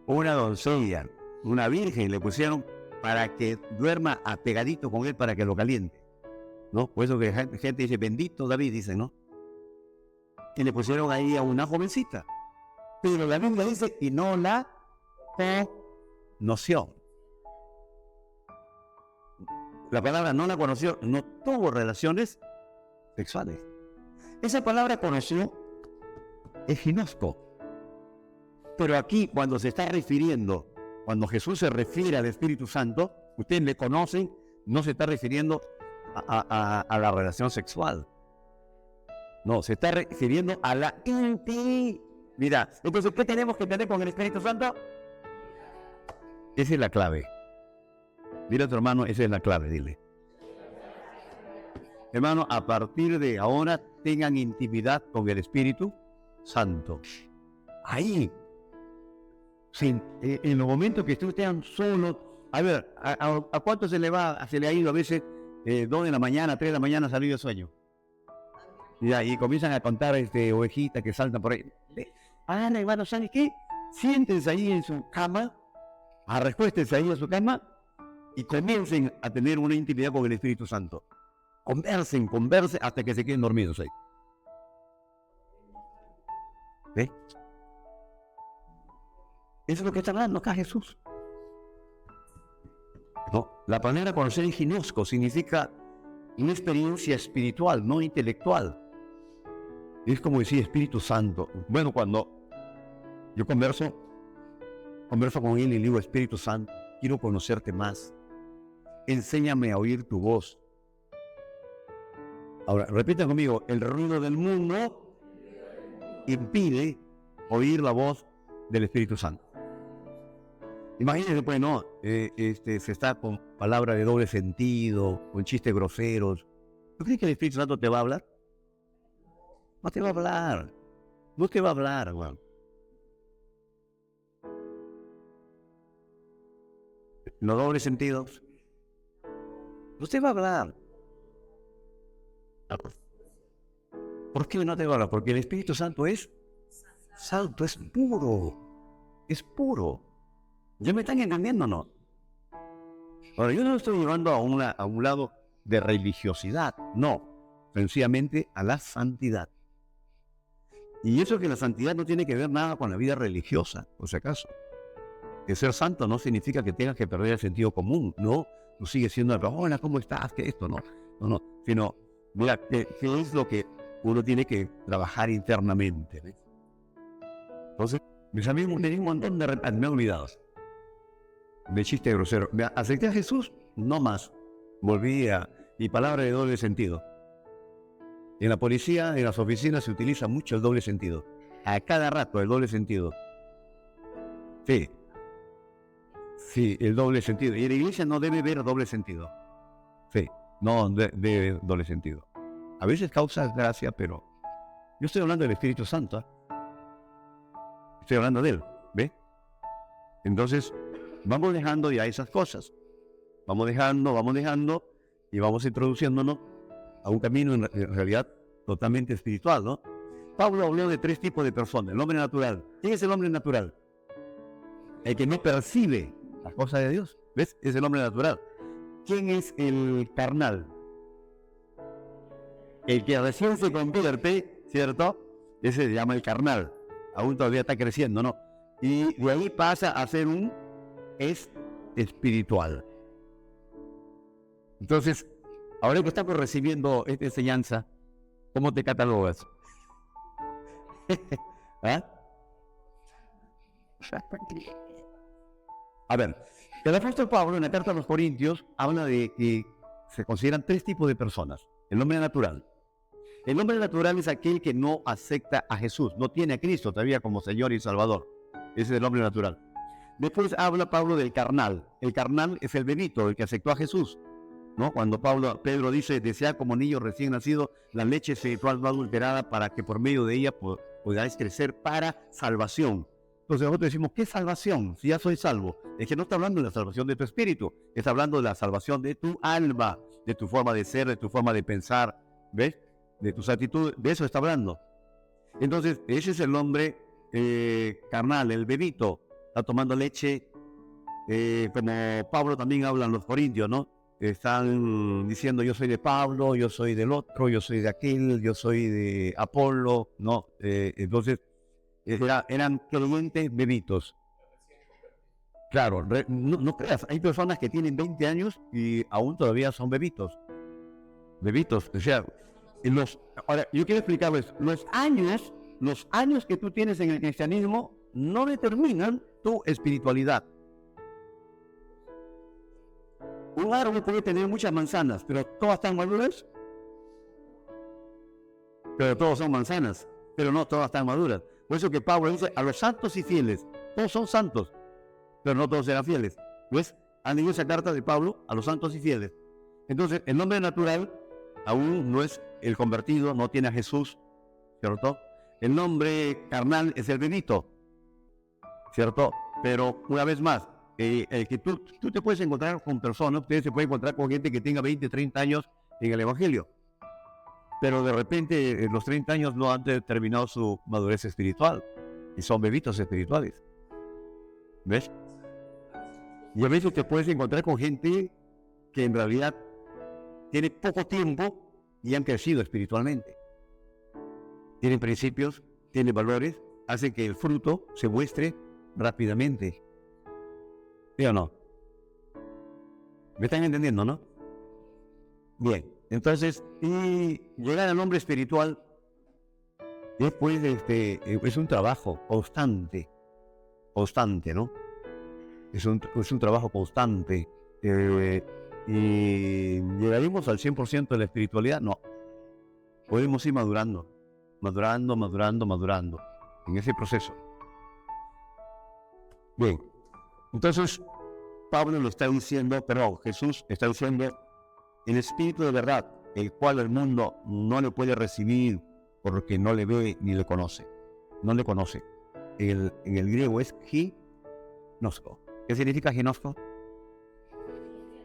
Una doncella, una virgen, le pusieron para que duerma apegadito con él para que lo caliente, ¿no? Por eso que gente dice, bendito David, dicen, ¿no? Y le pusieron ahí a una jovencita. Pero la Biblia dice, y no la conoció. La palabra no la conoció, no tuvo relaciones sexuales. Esa palabra conoció es ginosko. Pero aquí, cuando se está refiriendo, cuando Jesús se refiere al Espíritu Santo, ustedes le conocen, no se está refiriendo a la relación sexual. No, se está refiriendo a la intimidad. Entonces, ¿qué tenemos que tener con el Espíritu Santo? Esa es la clave. Dile a tu hermano, esa es la clave, dile. Hermano, a partir de ahora, tengan intimidad con el Espíritu Santo. Ahí. Sí, en los momentos que estén solos, a ver, ¿a cuánto se le ha ido a veces 2 de la mañana, 3 de la mañana salido de sueño? Y comienzan a contar ovejitas que saltan por ahí. Hermano, ¿sabes qué? Siéntense ahí en su cama, recuéstense ahí en su cama y comiencen a tener una intimidad con el Espíritu Santo. Conversen hasta que se queden dormidos ahí. ¿Ve? Eso es lo que está hablando acá Jesús. No, la palabra conocer en ginosko significa una experiencia espiritual, no intelectual. Es como decir Espíritu Santo. Bueno, cuando yo converso con él y le digo, Espíritu Santo, quiero conocerte más. Enséñame a oír tu voz. Ahora, repita conmigo, el ruido del mundo impide oír la voz del Espíritu Santo. Imagínense, pues, no, se está con palabras de doble sentido, con chistes groseros. ¿Tú crees que el Espíritu Santo te va a hablar? No te va a hablar. No te va a hablar, hermano. Los dobles sentidos. No te va a hablar. ¿Por qué no te va a hablar? Porque el Espíritu Santo es santo, es puro. Es puro. ¿Ya me están entendiendo o no? Ahora, yo no lo estoy llevando a un lado de religiosidad. No. Sencillamente a la santidad. Y eso que la santidad no tiene que ver nada con la vida religiosa, por si acaso. Que ser santo no significa que tengas que perder el sentido común, ¿no? Tú sigues siendo, hola, ¿cómo estás? ¿Qué esto? No. Sino, mira, ¿qué es lo que uno tiene que trabajar internamente? ¿Ves? Entonces, Mis amigos tenían un montón de me he olvidado. De chiste grosero. Me acepté a Jesús, no más. Volví a mi palabra de doble sentido. En la policía, en las oficinas se utiliza mucho el doble sentido. A cada rato el doble sentido. Sí. Sí, el doble sentido. Y en la iglesia no debe haber doble sentido. Sí, no debe doble sentido. A veces causa gracia, pero yo estoy hablando del Espíritu Santo. Estoy hablando de Él, ¿ve? Entonces, vamos dejando ya esas cosas. Vamos dejando y vamos introduciéndonos a un camino en realidad totalmente espiritual, ¿no? Pablo habló de 3 tipos de personas. El hombre natural. ¿Quién es el hombre natural? El que no percibe las cosas de Dios. ¿Ves? Es el hombre natural. ¿Quién es el carnal? El que recién se convierte, ¿cierto? Ese se llama el carnal. Aún todavía está creciendo, ¿no? Y de ahí pasa a ser un espiritual. Entonces, ahora que estamos recibiendo esta enseñanza, ¿cómo te catalogas? ¿Ah? A ver, el apóstol Pablo en la carta a los Corintios habla de que se consideran 3 tipos de personas. El hombre natural. El hombre natural es aquel que no acepta a Jesús, no tiene a Cristo todavía como Señor y Salvador. Ese es el hombre natural. Después habla Pablo del carnal. El carnal es el bebito, el que aceptó a Jesús, ¿no? Cuando Pedro dice, desea como niño recién nacido la leche espiritual no adulterada para que por medio de ella podáis crecer para salvación. Entonces nosotros decimos, ¿qué salvación? Si ya soy salvo. Es que no está hablando de la salvación de tu espíritu, está hablando de la salvación de tu alma, de tu forma de ser, de tu forma de pensar, ¿ves? De tus actitudes, de eso está hablando. Entonces, ese es el hombre carnal, el bebito, está tomando leche, como Pablo también habla en los Corintios, ¿no? Están diciendo, yo soy de Pablo, yo soy del otro, yo soy de aquel, yo soy de Apolo, ¿no? Entonces, eran creyentes bebitos. Claro, no creas, hay personas que tienen 20 años y aún todavía son bebitos. Bebitos, o sea, ahora, yo quiero explicarles, los años que tú tienes en el cristianismo no determinan tu espiritualidad. Un árbol puede tener muchas manzanas, pero todas están maduras. Pero todos son manzanas, pero no todas están maduras. Por eso que Pablo dice a los santos y fieles, todos son santos, pero no todos eran fieles. Pues han leído esa carta de Pablo a los santos y fieles. Entonces, el hombre natural aún no es el convertido, no tiene a Jesús, ¿cierto? El nombre carnal es el bebito, ¿cierto? Pero una vez más, que tú te puedes encontrar con personas, ustedes se pueden encontrar con gente que tenga 20, 30 años en el Evangelio, pero de repente en los 30 años no han terminado su madurez espiritual y son bebitos espirituales. ¿Ves? Y a veces te puedes encontrar con gente que en realidad tiene poco tiempo y han crecido espiritualmente. Tienen principios, tienen valores, hacen que el fruto se muestre rápidamente. ¿Sí o no? ¿Me están entendiendo, no? Bien, entonces, y llegar al hombre espiritual después es un trabajo constante, ¿no? Es un trabajo constante. ¿Y llegaremos al 100% de la espiritualidad? No. Podemos ir madurando en ese proceso. Bien, entonces Pablo lo está diciendo, Jesús está diciendo, el espíritu de verdad, el cual el mundo no le puede recibir porque no le ve ni le conoce. No le conoce. En el griego es ginosko. ¿Qué significa ginosko?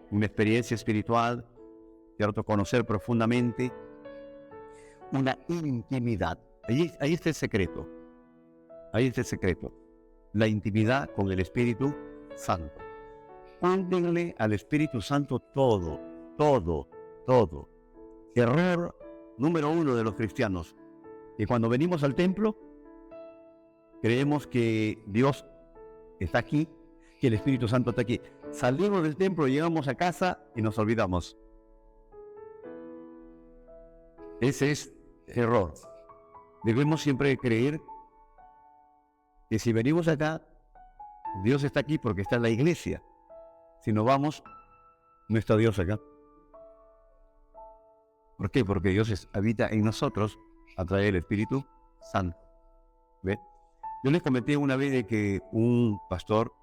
Una experiencia espiritual, ¿cierto? Conocer profundamente, una intimidad. Ahí está el secreto. Ahí está el secreto. La intimidad con el Espíritu Santo. Cuéntenle al Espíritu Santo todo. Error número 1 de los cristianos. Que cuando venimos al templo, creemos que Dios está aquí, que el Espíritu Santo está aquí. Salimos del templo, llegamos a casa y nos olvidamos. Ese es error. Debemos siempre creer que si venimos acá, Dios está aquí porque está en la iglesia. Si no vamos, no está Dios acá. ¿Por qué? Porque Dios habita en nosotros a través del Espíritu Santo. ¿Ve? Yo les comenté una vez de que un pastor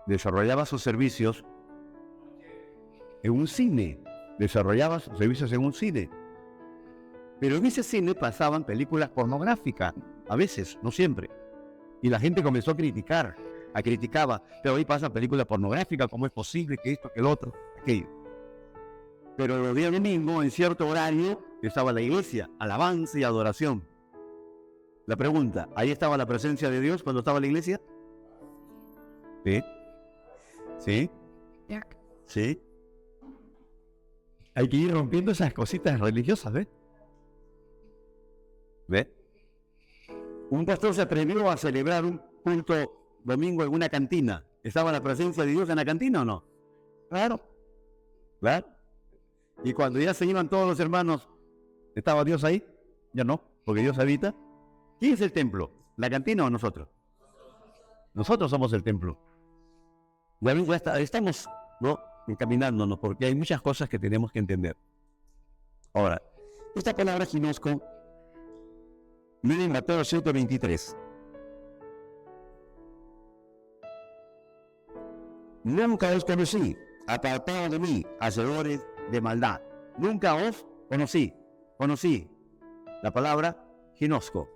desarrollaba sus servicios en un cine. Desarrollaba sus servicios en un cine. Pero en ese cine pasaban películas pornográficas, a veces, no siempre. Y la gente comenzó a criticaba, pero hoy pasan películas pornográficas, ¿cómo es posible que esto, que el otro, aquello? Pero el día domingo, en cierto horario, estaba la iglesia, alabanza y adoración. La pregunta, ¿ahí estaba la presencia de Dios cuando estaba la iglesia? ¿Sí? ¿Sí? ¿Sí? Hay que ir rompiendo esas cositas religiosas, ¿ves? ¿Ve? Un pastor se atrevió a celebrar un culto domingo en una cantina. ¿Estaba la presencia de Dios en la cantina o no? Claro. ¿Claro? Y cuando ya se iban todos los hermanos, ¿estaba Dios ahí? Ya no, porque Dios habita. ¿Quién es el templo? ¿La cantina o nosotros? Nosotros somos el templo. Bueno, estamos, ¿no?, encaminándonos, porque hay muchas cosas que tenemos que entender. Ahora, esta palabra ginosco, miren Mateo 123. Nunca os conocí, apartados de mí, hacedores de maldad. Nunca os conocí. La palabra ginosco.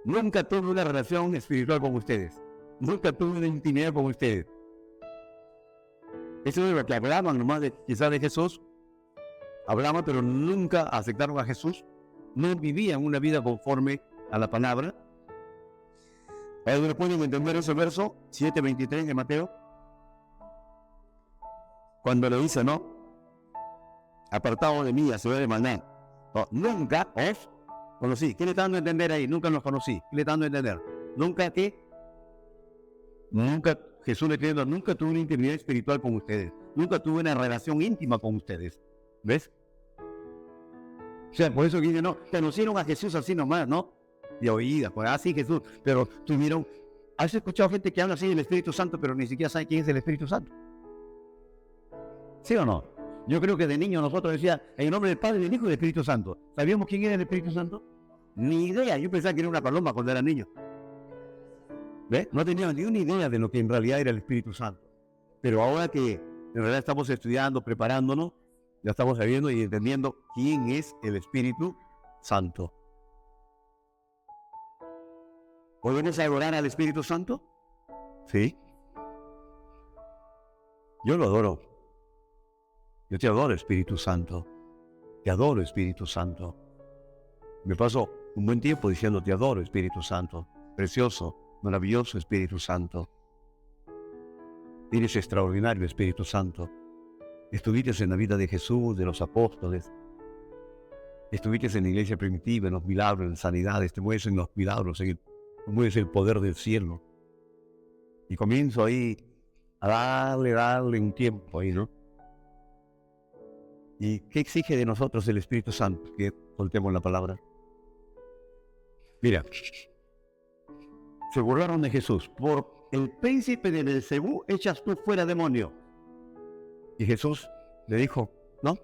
Nunca tuve una relación espiritual con ustedes. Nunca tuve una intimidad con ustedes. Eso es lo que hablaban nomás quizás de Jesús. Hablaban, pero nunca aceptaron a Jesús. No vivían una vida conforme a la palabra. ¿Alguien pueden entender ese verso 7:23 de Mateo? Cuando le dice, ¿no? Apartado de mí, hacedores de maldad. No, nunca os conocí. ¿Qué le está dando a entender ahí? Nunca nos conocí. ¿Qué le está dando a entender? ¿Nunca qué? Nunca, Jesús le está diciendo, nunca tuve una intimidad espiritual con ustedes. Nunca tuve una relación íntima con ustedes. ¿Ves? O sea, por eso que dice, no, conocieron a Jesús así nomás, ¿no? De oídas, pues así Jesús. Pero tuvieron, ¿has escuchado gente que habla así del Espíritu Santo, pero ni siquiera sabe quién es el Espíritu Santo? ¿Sí o no? Yo creo que de niño nosotros decíamos, en el nombre del Padre, del Hijo y del Espíritu Santo. ¿Sabíamos quién era el Espíritu Santo? Ni idea. Yo pensaba que era una paloma cuando era niño. ¿Ves? No teníamos ni una idea de lo que en realidad era el Espíritu Santo. Pero ahora que en realidad estamos estudiando, preparándonos, ya estamos sabiendo y entendiendo quién es el Espíritu Santo. ¿Podemos adorar al Espíritu Santo? Sí. Yo lo adoro. Yo te adoro, Espíritu Santo. Te adoro, Espíritu Santo. Me paso un buen tiempo diciendo, te adoro, Espíritu Santo. Precioso, maravilloso Espíritu Santo. Eres extraordinario, Espíritu Santo. Estuviste en la vida de Jesús, de los apóstoles. Estuviste en la iglesia primitiva, en los milagros, en sanidades. Te mueves en los milagros, mueves el poder del cielo. Y comienzo ahí a darle un tiempo ahí, ¿no? ¿Y qué exige de nosotros el Espíritu Santo? Que soltemos la palabra. Mira, se burlaron de Jesús. Por el príncipe de Beelzebú echas tú fuera demonio. Y Jesús le dijo, no,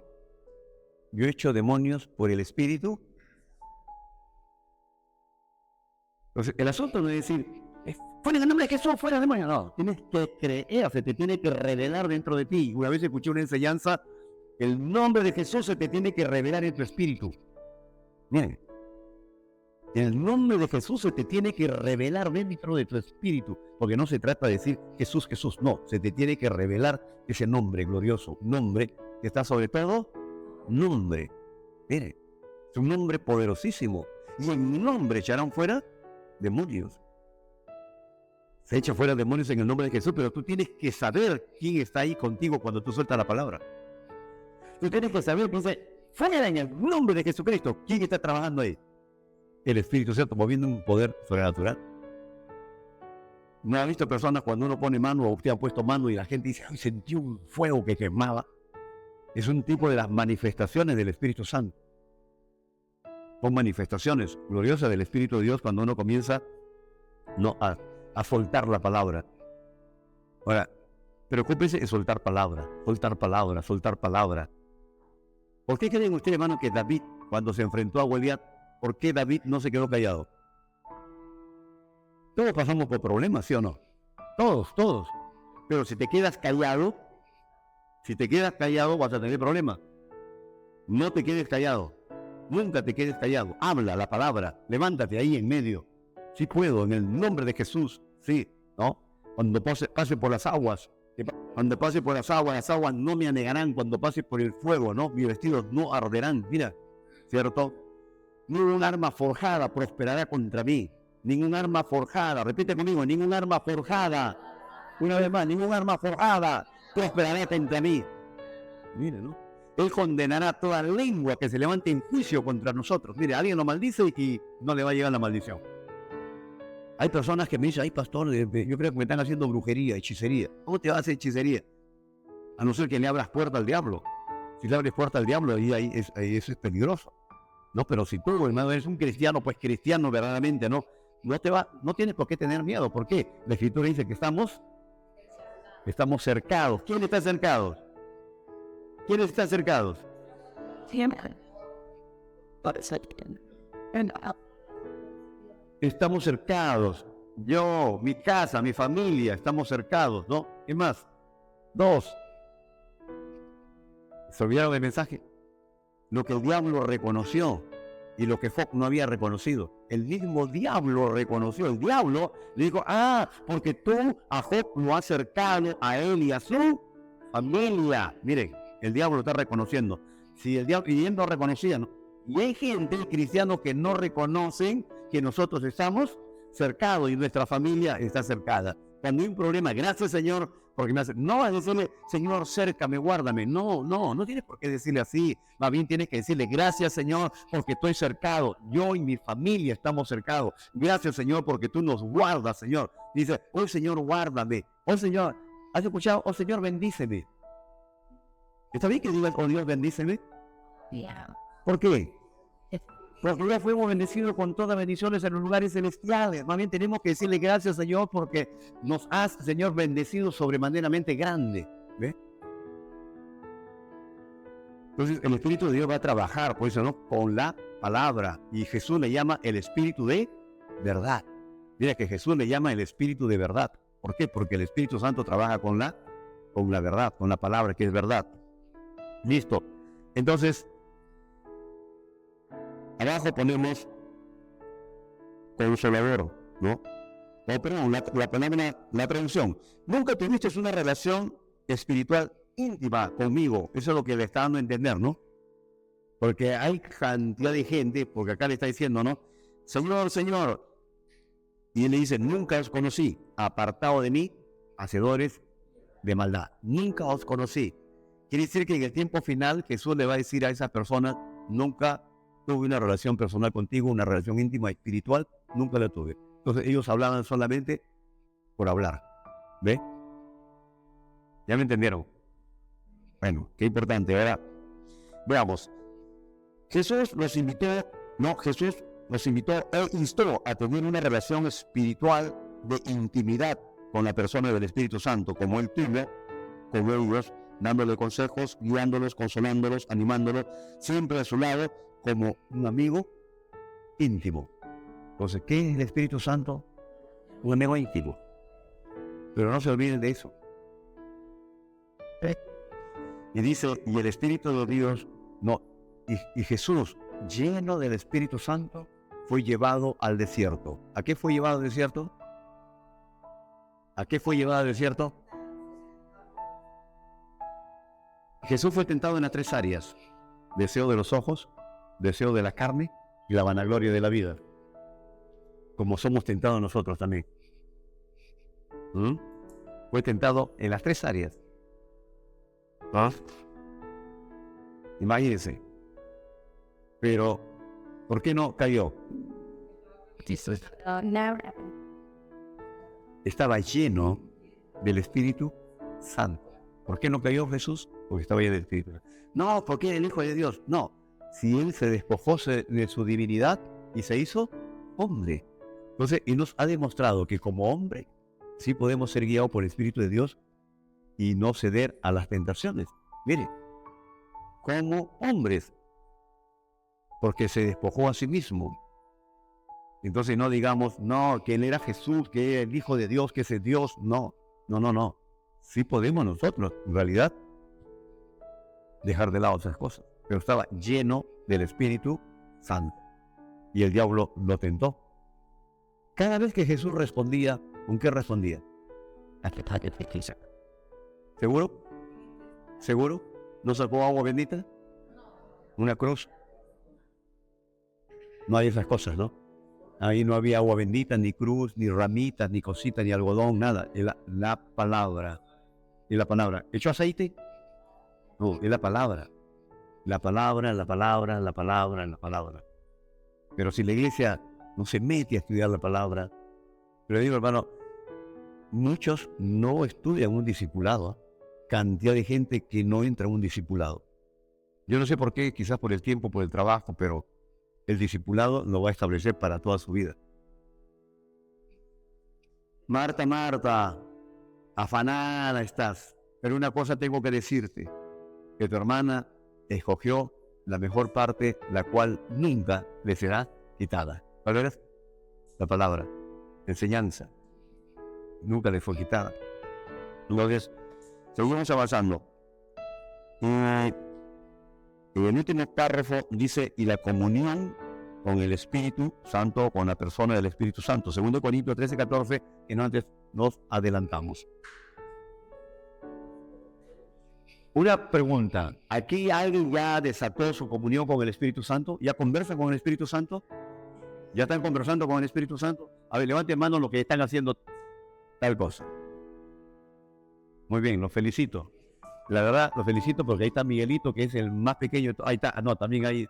yo echo demonios por el Espíritu. Entonces, el asunto no es decir, fuera en el nombre de Jesús, fuera demonio. No, tienes que creer, se te tiene que revelar dentro de ti. Una vez escuché una enseñanza, el nombre de Jesús se te tiene que revelar en tu espíritu. Miren, el nombre de Jesús se te tiene que revelar dentro de tu espíritu, porque no se trata de decir Jesús, Jesús, no, se te tiene que revelar ese nombre glorioso, nombre que está sobre todo, nombre. Miren, es un nombre poderosísimo, y en mi nombre echarán fuera demonios. Se echa fuera demonios en el nombre de Jesús, pero tú tienes que saber quién está ahí contigo cuando tú sueltas la palabra. Tú tienes que saber, pues, fuera en el nombre de Jesucristo, ¿quién está trabajando ahí? El Espíritu Santo moviendo un poder sobrenatural. ¿No ha visto personas cuando uno pone mano o usted ha puesto mano y la gente dice, ay, sentí un fuego que quemaba? Es un tipo de las manifestaciones del Espíritu Santo. Son manifestaciones gloriosas del Espíritu de Dios cuando uno comienza a soltar la palabra. Ahora, preocúpese en soltar palabra, soltar palabra, soltar palabra. ¿Por qué creen ustedes, hermano, que David, cuando se enfrentó a Goliat, por qué David no se quedó callado? Todos pasamos por problemas, ¿sí o no? Todos. Pero si te quedas callado vas a tener problemas. No te quedes callado. Nunca te quedes callado. Habla la palabra. Levántate ahí en medio. Sí puedo, en el nombre de Jesús. Sí, ¿no? Cuando pase por las aguas. Cuando pase por las aguas no me anegarán. Cuando pase por el fuego, ¿no? Mis vestidos no arderán. Mira, ¿cierto? Ningún arma forjada prosperará contra mí. Ningún arma forjada. Repite conmigo, ningún arma forjada. Una vez más, ningún arma forjada prosperará contra mí. Mire, ¿no? Él condenará toda lengua que se levante en juicio contra nosotros. Mire, alguien lo maldice y no le va a llegar la maldición. Hay personas que me dicen, ay pastor, yo creo que me están haciendo brujería, hechicería. ¿Cómo te vas a hacer hechicería? A no ser que le abras puerta al diablo. Si le abres puerta al diablo, ahí eso es peligroso. No, pero si tú, hermano, eres un cristiano, pues cristiano verdaderamente, no tienes por qué tener miedo. ¿Por qué? La Escritura dice que estamos cercados. ¿Quién está cercados? ¿Quiénes están cercados? Siempre. Estamos cercados. Yo, mi casa, mi familia, estamos cercados, ¿no? ¿Qué más? 2. ¿Se olvidaron del mensaje? Lo que el diablo reconoció y lo que Job no había reconocido. El mismo diablo reconoció. El diablo le dijo, porque tú a Job lo has cercado a él y a su familia. Miren, el diablo lo está reconociendo. Si el diablo, y él no reconocía, ¿no? Y hay gente, cristianos, que no reconocen que nosotros estamos cercados y nuestra familia está cercada. Cuando hay un problema, gracias Señor, porque me hace, no vas a decirle, Señor, cércame, guárdame. No tienes por qué decirle así. Más bien tienes que decirle, gracias Señor, porque estoy cercado. Yo y mi familia estamos cercados. Gracias Señor, porque tú nos guardas, Señor. Dice, oh Señor, guárdame. Oh Señor, ¿has escuchado? Oh Señor, bendíceme. ¿Está bien que digas, oh Dios, bendíceme? Yeah. ¿Por qué? Porque ya fuimos bendecidos con todas bendiciones en los lugares celestiales. Más bien tenemos que decirle gracias, Señor, porque nos has, Señor, bendecido sobremaneramente grande. ¿Ve? Entonces, el Espíritu de Dios va a trabajar, por eso, ¿no? Con la palabra. Y Jesús le llama el Espíritu de verdad. Mira que Jesús le llama el Espíritu de verdad. ¿Por qué? Porque el Espíritu Santo trabaja con la verdad, con la palabra que es verdad. Listo. Entonces, abajo ponemos consolador, ¿no? Perdón, la traducción. Nunca tuviste una relación espiritual íntima conmigo. Eso es lo que le está dando a entender, ¿no? Porque hay cantidad de gente, porque acá le está diciendo, ¿no? Señor, Señor. Y él le dice, nunca os conocí, apartado de mí, hacedores de maldad. Nunca os conocí. Quiere decir que en el tiempo final Jesús le va a decir a esa persona, nunca tuve una relación personal contigo, una relación íntima espiritual, nunca la tuve. Entonces ellos hablaban solamente por hablar. ¿Ve? ¿Ya me entendieron? Bueno, qué importante, ¿verdad? Veamos. Jesús nos invitó e instó a tener una relación espiritual de intimidad con la persona del Espíritu Santo, como él tuvo con ellos, dándole consejos, guiándolos, consolándolos, animándolos, siempre a su lado, como un amigo íntimo. Entonces, ¿qué es el Espíritu Santo? Un amigo íntimo. Pero no se olviden de eso. Y dice, y el Espíritu de Dios, y Jesús, lleno del Espíritu Santo, fue llevado al desierto. ¿A qué fue llevado al desierto? ¿A qué fue llevado al desierto? Jesús fue tentado en las 3 áreas. Deseo de los ojos, deseo de la carne y la vanagloria de la vida. Como somos tentados nosotros también. Fue tentado en las 3 áreas. Imagínense. Pero, ¿por qué no cayó? Estaba lleno del Espíritu Santo. ¿Por qué no cayó Jesús? Porque estaba lleno del Espíritu. No, porque era el Hijo de Dios. No, si Él se despojó de su divinidad y se hizo hombre? Entonces, y nos ha demostrado que como hombre sí podemos ser guiados por el Espíritu de Dios y no ceder a las tentaciones. Mire, como hombres, porque se despojó a sí mismo. Entonces no digamos, no, que Él era Jesús, que era el Hijo de Dios, que ese es Dios. No, no, no, no. Sí podemos nosotros, en realidad, dejar de lado esas cosas. Pero estaba lleno del Espíritu Santo. Y el diablo lo tentó. Cada vez que Jesús respondía, ¿con qué respondía? ¿Seguro? ¿Seguro? ¿No sacó agua bendita? ¿Una cruz? No hay esas cosas, ¿no? Ahí no había agua bendita, ni cruz, ni ramitas, ni cositas, ni algodón, nada. Es la palabra. ¿Y la palabra? ¿Echó aceite? No, es la palabra. La palabra, la palabra, la palabra, la palabra. Pero si la iglesia no se mete a estudiar la palabra, pero digo, hermano, muchos no estudian un discipulado. Cantidad de gente que no entra en un discipulado. Yo no sé por qué, quizás por el tiempo, por el trabajo, pero el discipulado lo va a establecer para toda su vida. Marta, Marta, afanada estás, pero una cosa tengo que decirte, que tu hermana escogió la mejor parte, la cual nunca le será quitada. ¿Cuál era? La palabra, enseñanza. Nunca le fue quitada. Entonces, seguimos avanzando. En el último párrafo dice, y la comunión con el Espíritu Santo, con la persona del Espíritu Santo. 2 Corintios 13:14, que no antes nos adelantamos. Una pregunta, ¿aquí alguien ya desató su comunión con el Espíritu Santo? ¿Ya conversa con el Espíritu Santo? ¿Ya están conversando con el Espíritu Santo? A ver, levanten mano los que están haciendo tal cosa. Muy bien, los felicito. La verdad, los felicito porque ahí está Miguelito, que es el más pequeño. Ahí está, no, también ahí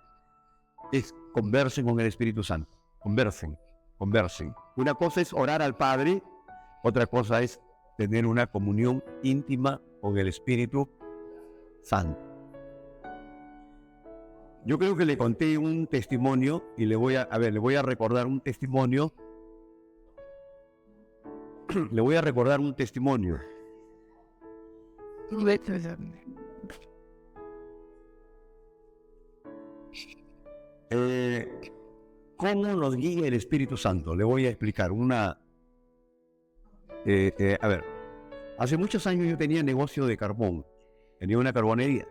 es conversen con el Espíritu Santo. Conversen. Una cosa es orar al Padre, otra cosa es tener una comunión íntima con el Espíritu Santo. Yo creo que le conté un testimonio y le voy a recordar un testimonio. Le voy a recordar un testimonio. ¿Cómo nos guía el Espíritu Santo? Le voy a explicar hace muchos años yo tenía negocio de carbón, tenía una carbonería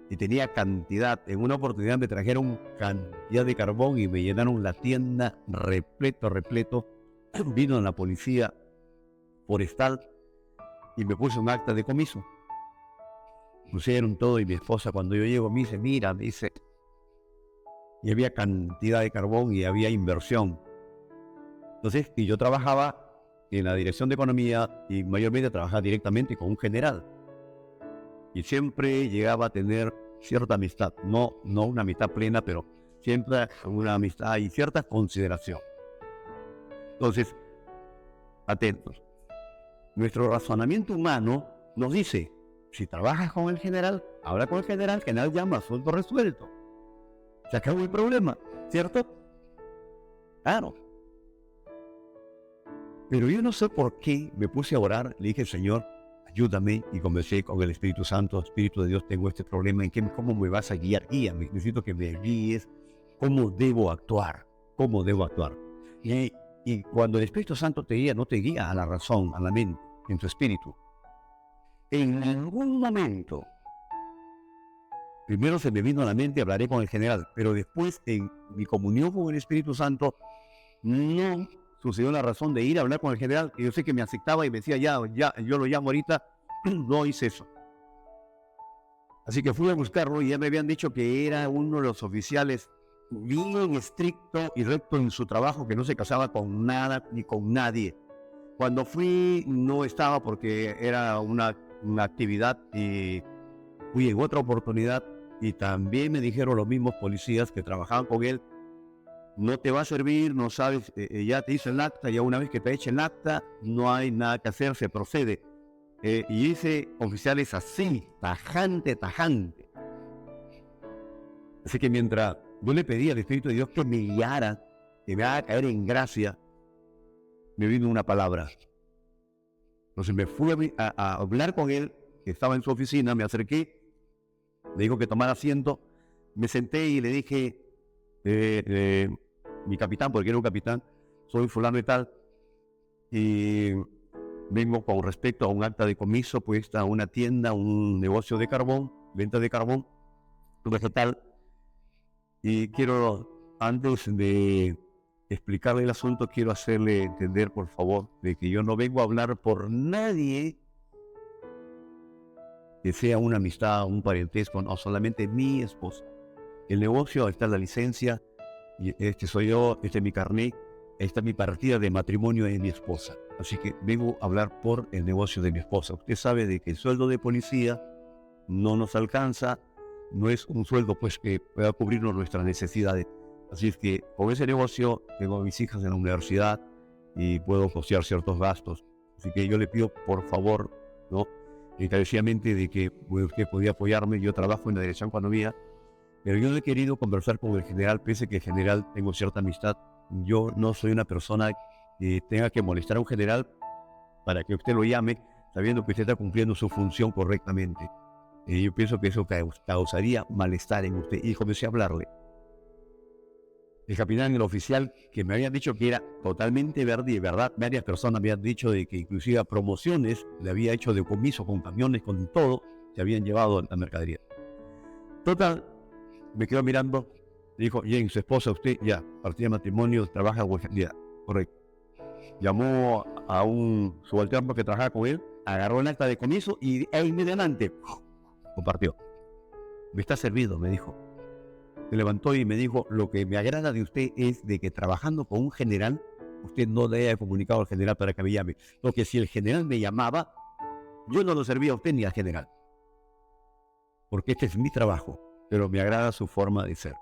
y tenía cantidad. En una oportunidad me trajeron cantidad de carbón y me llenaron la tienda repleto. Vino la policía forestal y me puso un acta de comiso. Pusieron todo y mi esposa cuando yo llego me dice, mira, y había cantidad de carbón y había inversión. Entonces, y yo trabajaba en la dirección de economía y mayormente trabajaba directamente con un general. Y siempre llegaba a tener cierta amistad, no una amistad plena, pero siempre una amistad y cierta consideración. Entonces, atentos. Nuestro razonamiento humano nos dice, si trabajas con el general, habla con el general llama, asunto resuelto. Se acabó el problema, ¿cierto? Claro. Pero yo no sé por qué me puse a orar, le dije, Señor, ayúdame, y conversé con el Espíritu Santo, Espíritu de Dios, tengo este problema, ¿cómo me vas a guiar? Guíame, necesito que me guíes, ¿cómo debo actuar? Y cuando el Espíritu Santo te guía, no te guía a la razón, a la mente, en tu espíritu. En algún momento, primero se me vino a la mente, hablaré con el general, pero después en mi comunión con el Espíritu Santo, no sucedió la razón de ir a hablar con el general, que yo sé que me aceptaba y me decía, ya, yo lo llamo ahorita, no hice eso. Así que fui a buscarlo y ya me habían dicho que era uno de los oficiales bien estricto y recto en su trabajo, que no se casaba con nada ni con nadie. Cuando fui no estaba porque era una actividad y fui en otra oportunidad y también me dijeron los mismos policías que trabajaban con él, no te va a servir, no sabes, ya te hizo el acta, ya una vez que te echen el acta, no hay nada que hacer, se procede. Y ese oficial es así, tajante. Así que mientras yo le pedí al Espíritu de Dios que me guiara, que me haga caer en gracia, me vino una palabra. Entonces me fui a hablar con él, que estaba en su oficina, me acerqué, me dijo que tomara asiento, me senté y le dije, mi capitán, porque era un capitán, soy fulano y tal, y vengo con respecto a un acta de comiso puesta a una tienda, un negocio de carbón, venta de carbón vegetal, y quiero, antes de explicarle el asunto, quiero hacerle entender, por favor, de que yo no vengo a hablar por nadie que sea una amistad, un parentesco, no, solamente mi esposa. El negocio, está la licencia, y este soy yo, este es mi carnet, esta es mi partida de matrimonio de mi esposa. Así que vengo a hablar por el negocio de mi esposa. Usted sabe de que el sueldo de policía no nos alcanza, no es un sueldo pues que pueda cubrirnos nuestras necesidades. Así es que con ese negocio tengo a mis hijas en la universidad y puedo costear ciertos gastos. Así que yo le pido por favor, ¿no?, encarecidamente, de que usted podía apoyarme. Yo trabajo en la Dirección Economía, pero yo no he querido conversar con el general, pese a que el general tengo cierta amistad. Yo no soy una persona que tenga que molestar a un general para que usted lo llame, sabiendo que usted está cumpliendo su función correctamente. Yo pienso que eso causaría malestar en usted. Y comencé a hablarle. El capitán, el oficial, que me habían dicho que era totalmente verde, y de verdad, varias personas me han dicho de que inclusive a promociones le había hecho decomiso con camiones, con todo, se habían llevado la mercadería. Total, me quedó mirando, dijo, Jane, su esposa, usted ya, partida de matrimonio, trabaja en día, correcto. Llamó a un subalterno que trabajaba con él, agarró el acta de decomiso y inmediatamente compartió. Me está servido, me dijo. Se levantó y me dijo, lo que me agrada de usted es de que trabajando con un general, usted no le haya comunicado al general para que me llame. Porque si el general me llamaba, yo no lo servía a usted ni al general. Porque este es mi trabajo, pero me agrada su forma de ser.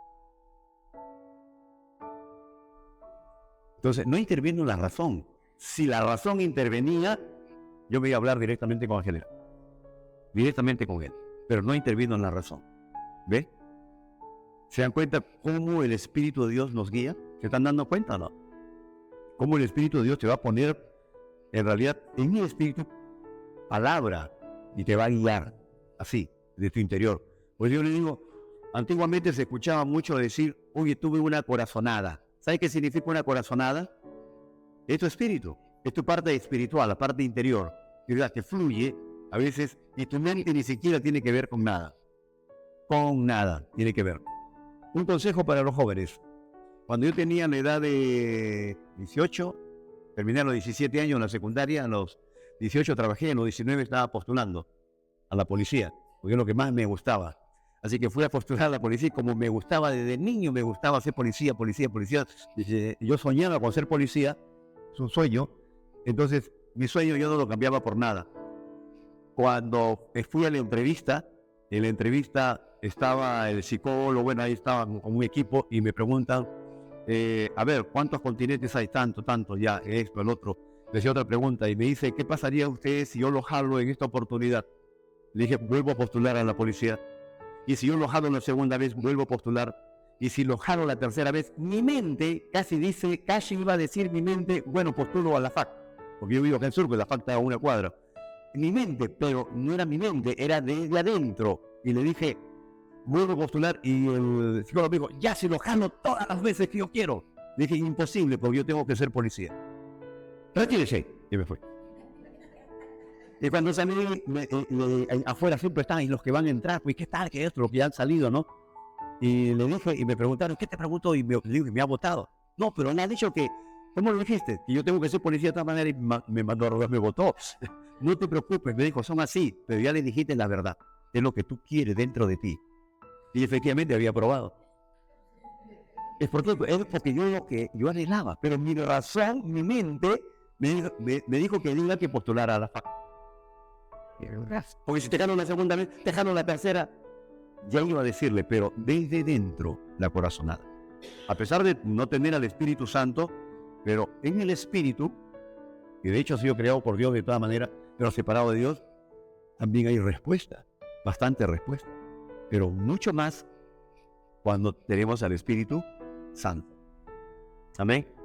Entonces, no intervino la razón. Si la razón intervenía, yo me iba a hablar directamente con el general. Directamente con él. Pero no intervino en la razón. ¿Ve? ¿Se dan cuenta cómo el Espíritu de Dios nos guía? ¿Se están dando cuenta o no? Cómo el Espíritu de Dios te va a poner, en realidad, en el Espíritu, palabra, y te va a guiar, así, de tu interior. Pues yo le digo, antiguamente se escuchaba mucho decir, oye, tuve una corazonada. ¿Sabes qué significa una corazonada? Es tu espíritu, es tu parte espiritual, la parte interior, que fluye a veces, y tu mente ni siquiera tiene que ver con nada. Con nada tiene que ver. Un consejo para los jóvenes. Cuando yo tenía la edad de 18, terminé a los 17 años en la secundaria, a los 18 trabajé, a los 19 estaba postulando a la policía, porque es lo que más me gustaba. Así que fui a postular a la policía, y como me gustaba desde niño, me gustaba ser policía. Yo soñaba con ser policía, es un sueño. Entonces, mi sueño yo no lo cambiaba por nada. Cuando fui a la entrevista, en la entrevista estaba el psicólogo, bueno, ahí estaba con un equipo y me preguntan, a ver, ¿cuántos continentes hay? Tanto, ya, esto, el otro. Le hacía otra pregunta y me dice, ¿qué pasaría a usted si yo lo jalo en esta oportunidad? Le dije, vuelvo a postular a la policía. Y si yo lo jalo la segunda vez, vuelvo a postular. Y si lo jalo la tercera vez, mi mente casi iba a decir mi mente, bueno, postulo a la FAC. Porque yo vivo acá en Surco, la FAC está a una cuadra. Mi mente, pero no era mi mente, era desde adentro. Y le dije, vuelvo a postular, y el psicólogo me dijo, ya se lo jalo todas las veces que yo quiero. Le dije, imposible, porque yo tengo que ser policía. Retírese. Y me fui. Y cuando salí, afuera siempre están, y los que van a entrar, pues, ¿qué tal? ¿Qué es esto? Los que ya han salido, ¿no? Y le dije, y me preguntaron, ¿qué te preguntó? Y le dije, me ha votado. No, pero me ha dicho que, ¿cómo lo dijiste? Que yo tengo que ser policía de todas maneras, y me mandó a robar, me votó. No te preocupes, me dijo, son así, pero ya le dijiste la verdad. Es lo que tú quieres dentro de ti. Y efectivamente había aprobado. Es porque yo lo que yo anhelaba, pero mi razón, mi mente, me dijo que tenía que postular a la FAC. Porque si te jalo la segunda vez, te jalo la tercera. Ya iba a decirle, pero desde dentro, la corazonada. A pesar de no tener al Espíritu Santo, pero en el Espíritu, que de hecho ha sido creado por Dios de toda manera, pero separado de Dios, también hay respuesta, bastante respuesta. Pero mucho más cuando tenemos al Espíritu Santo. Amén.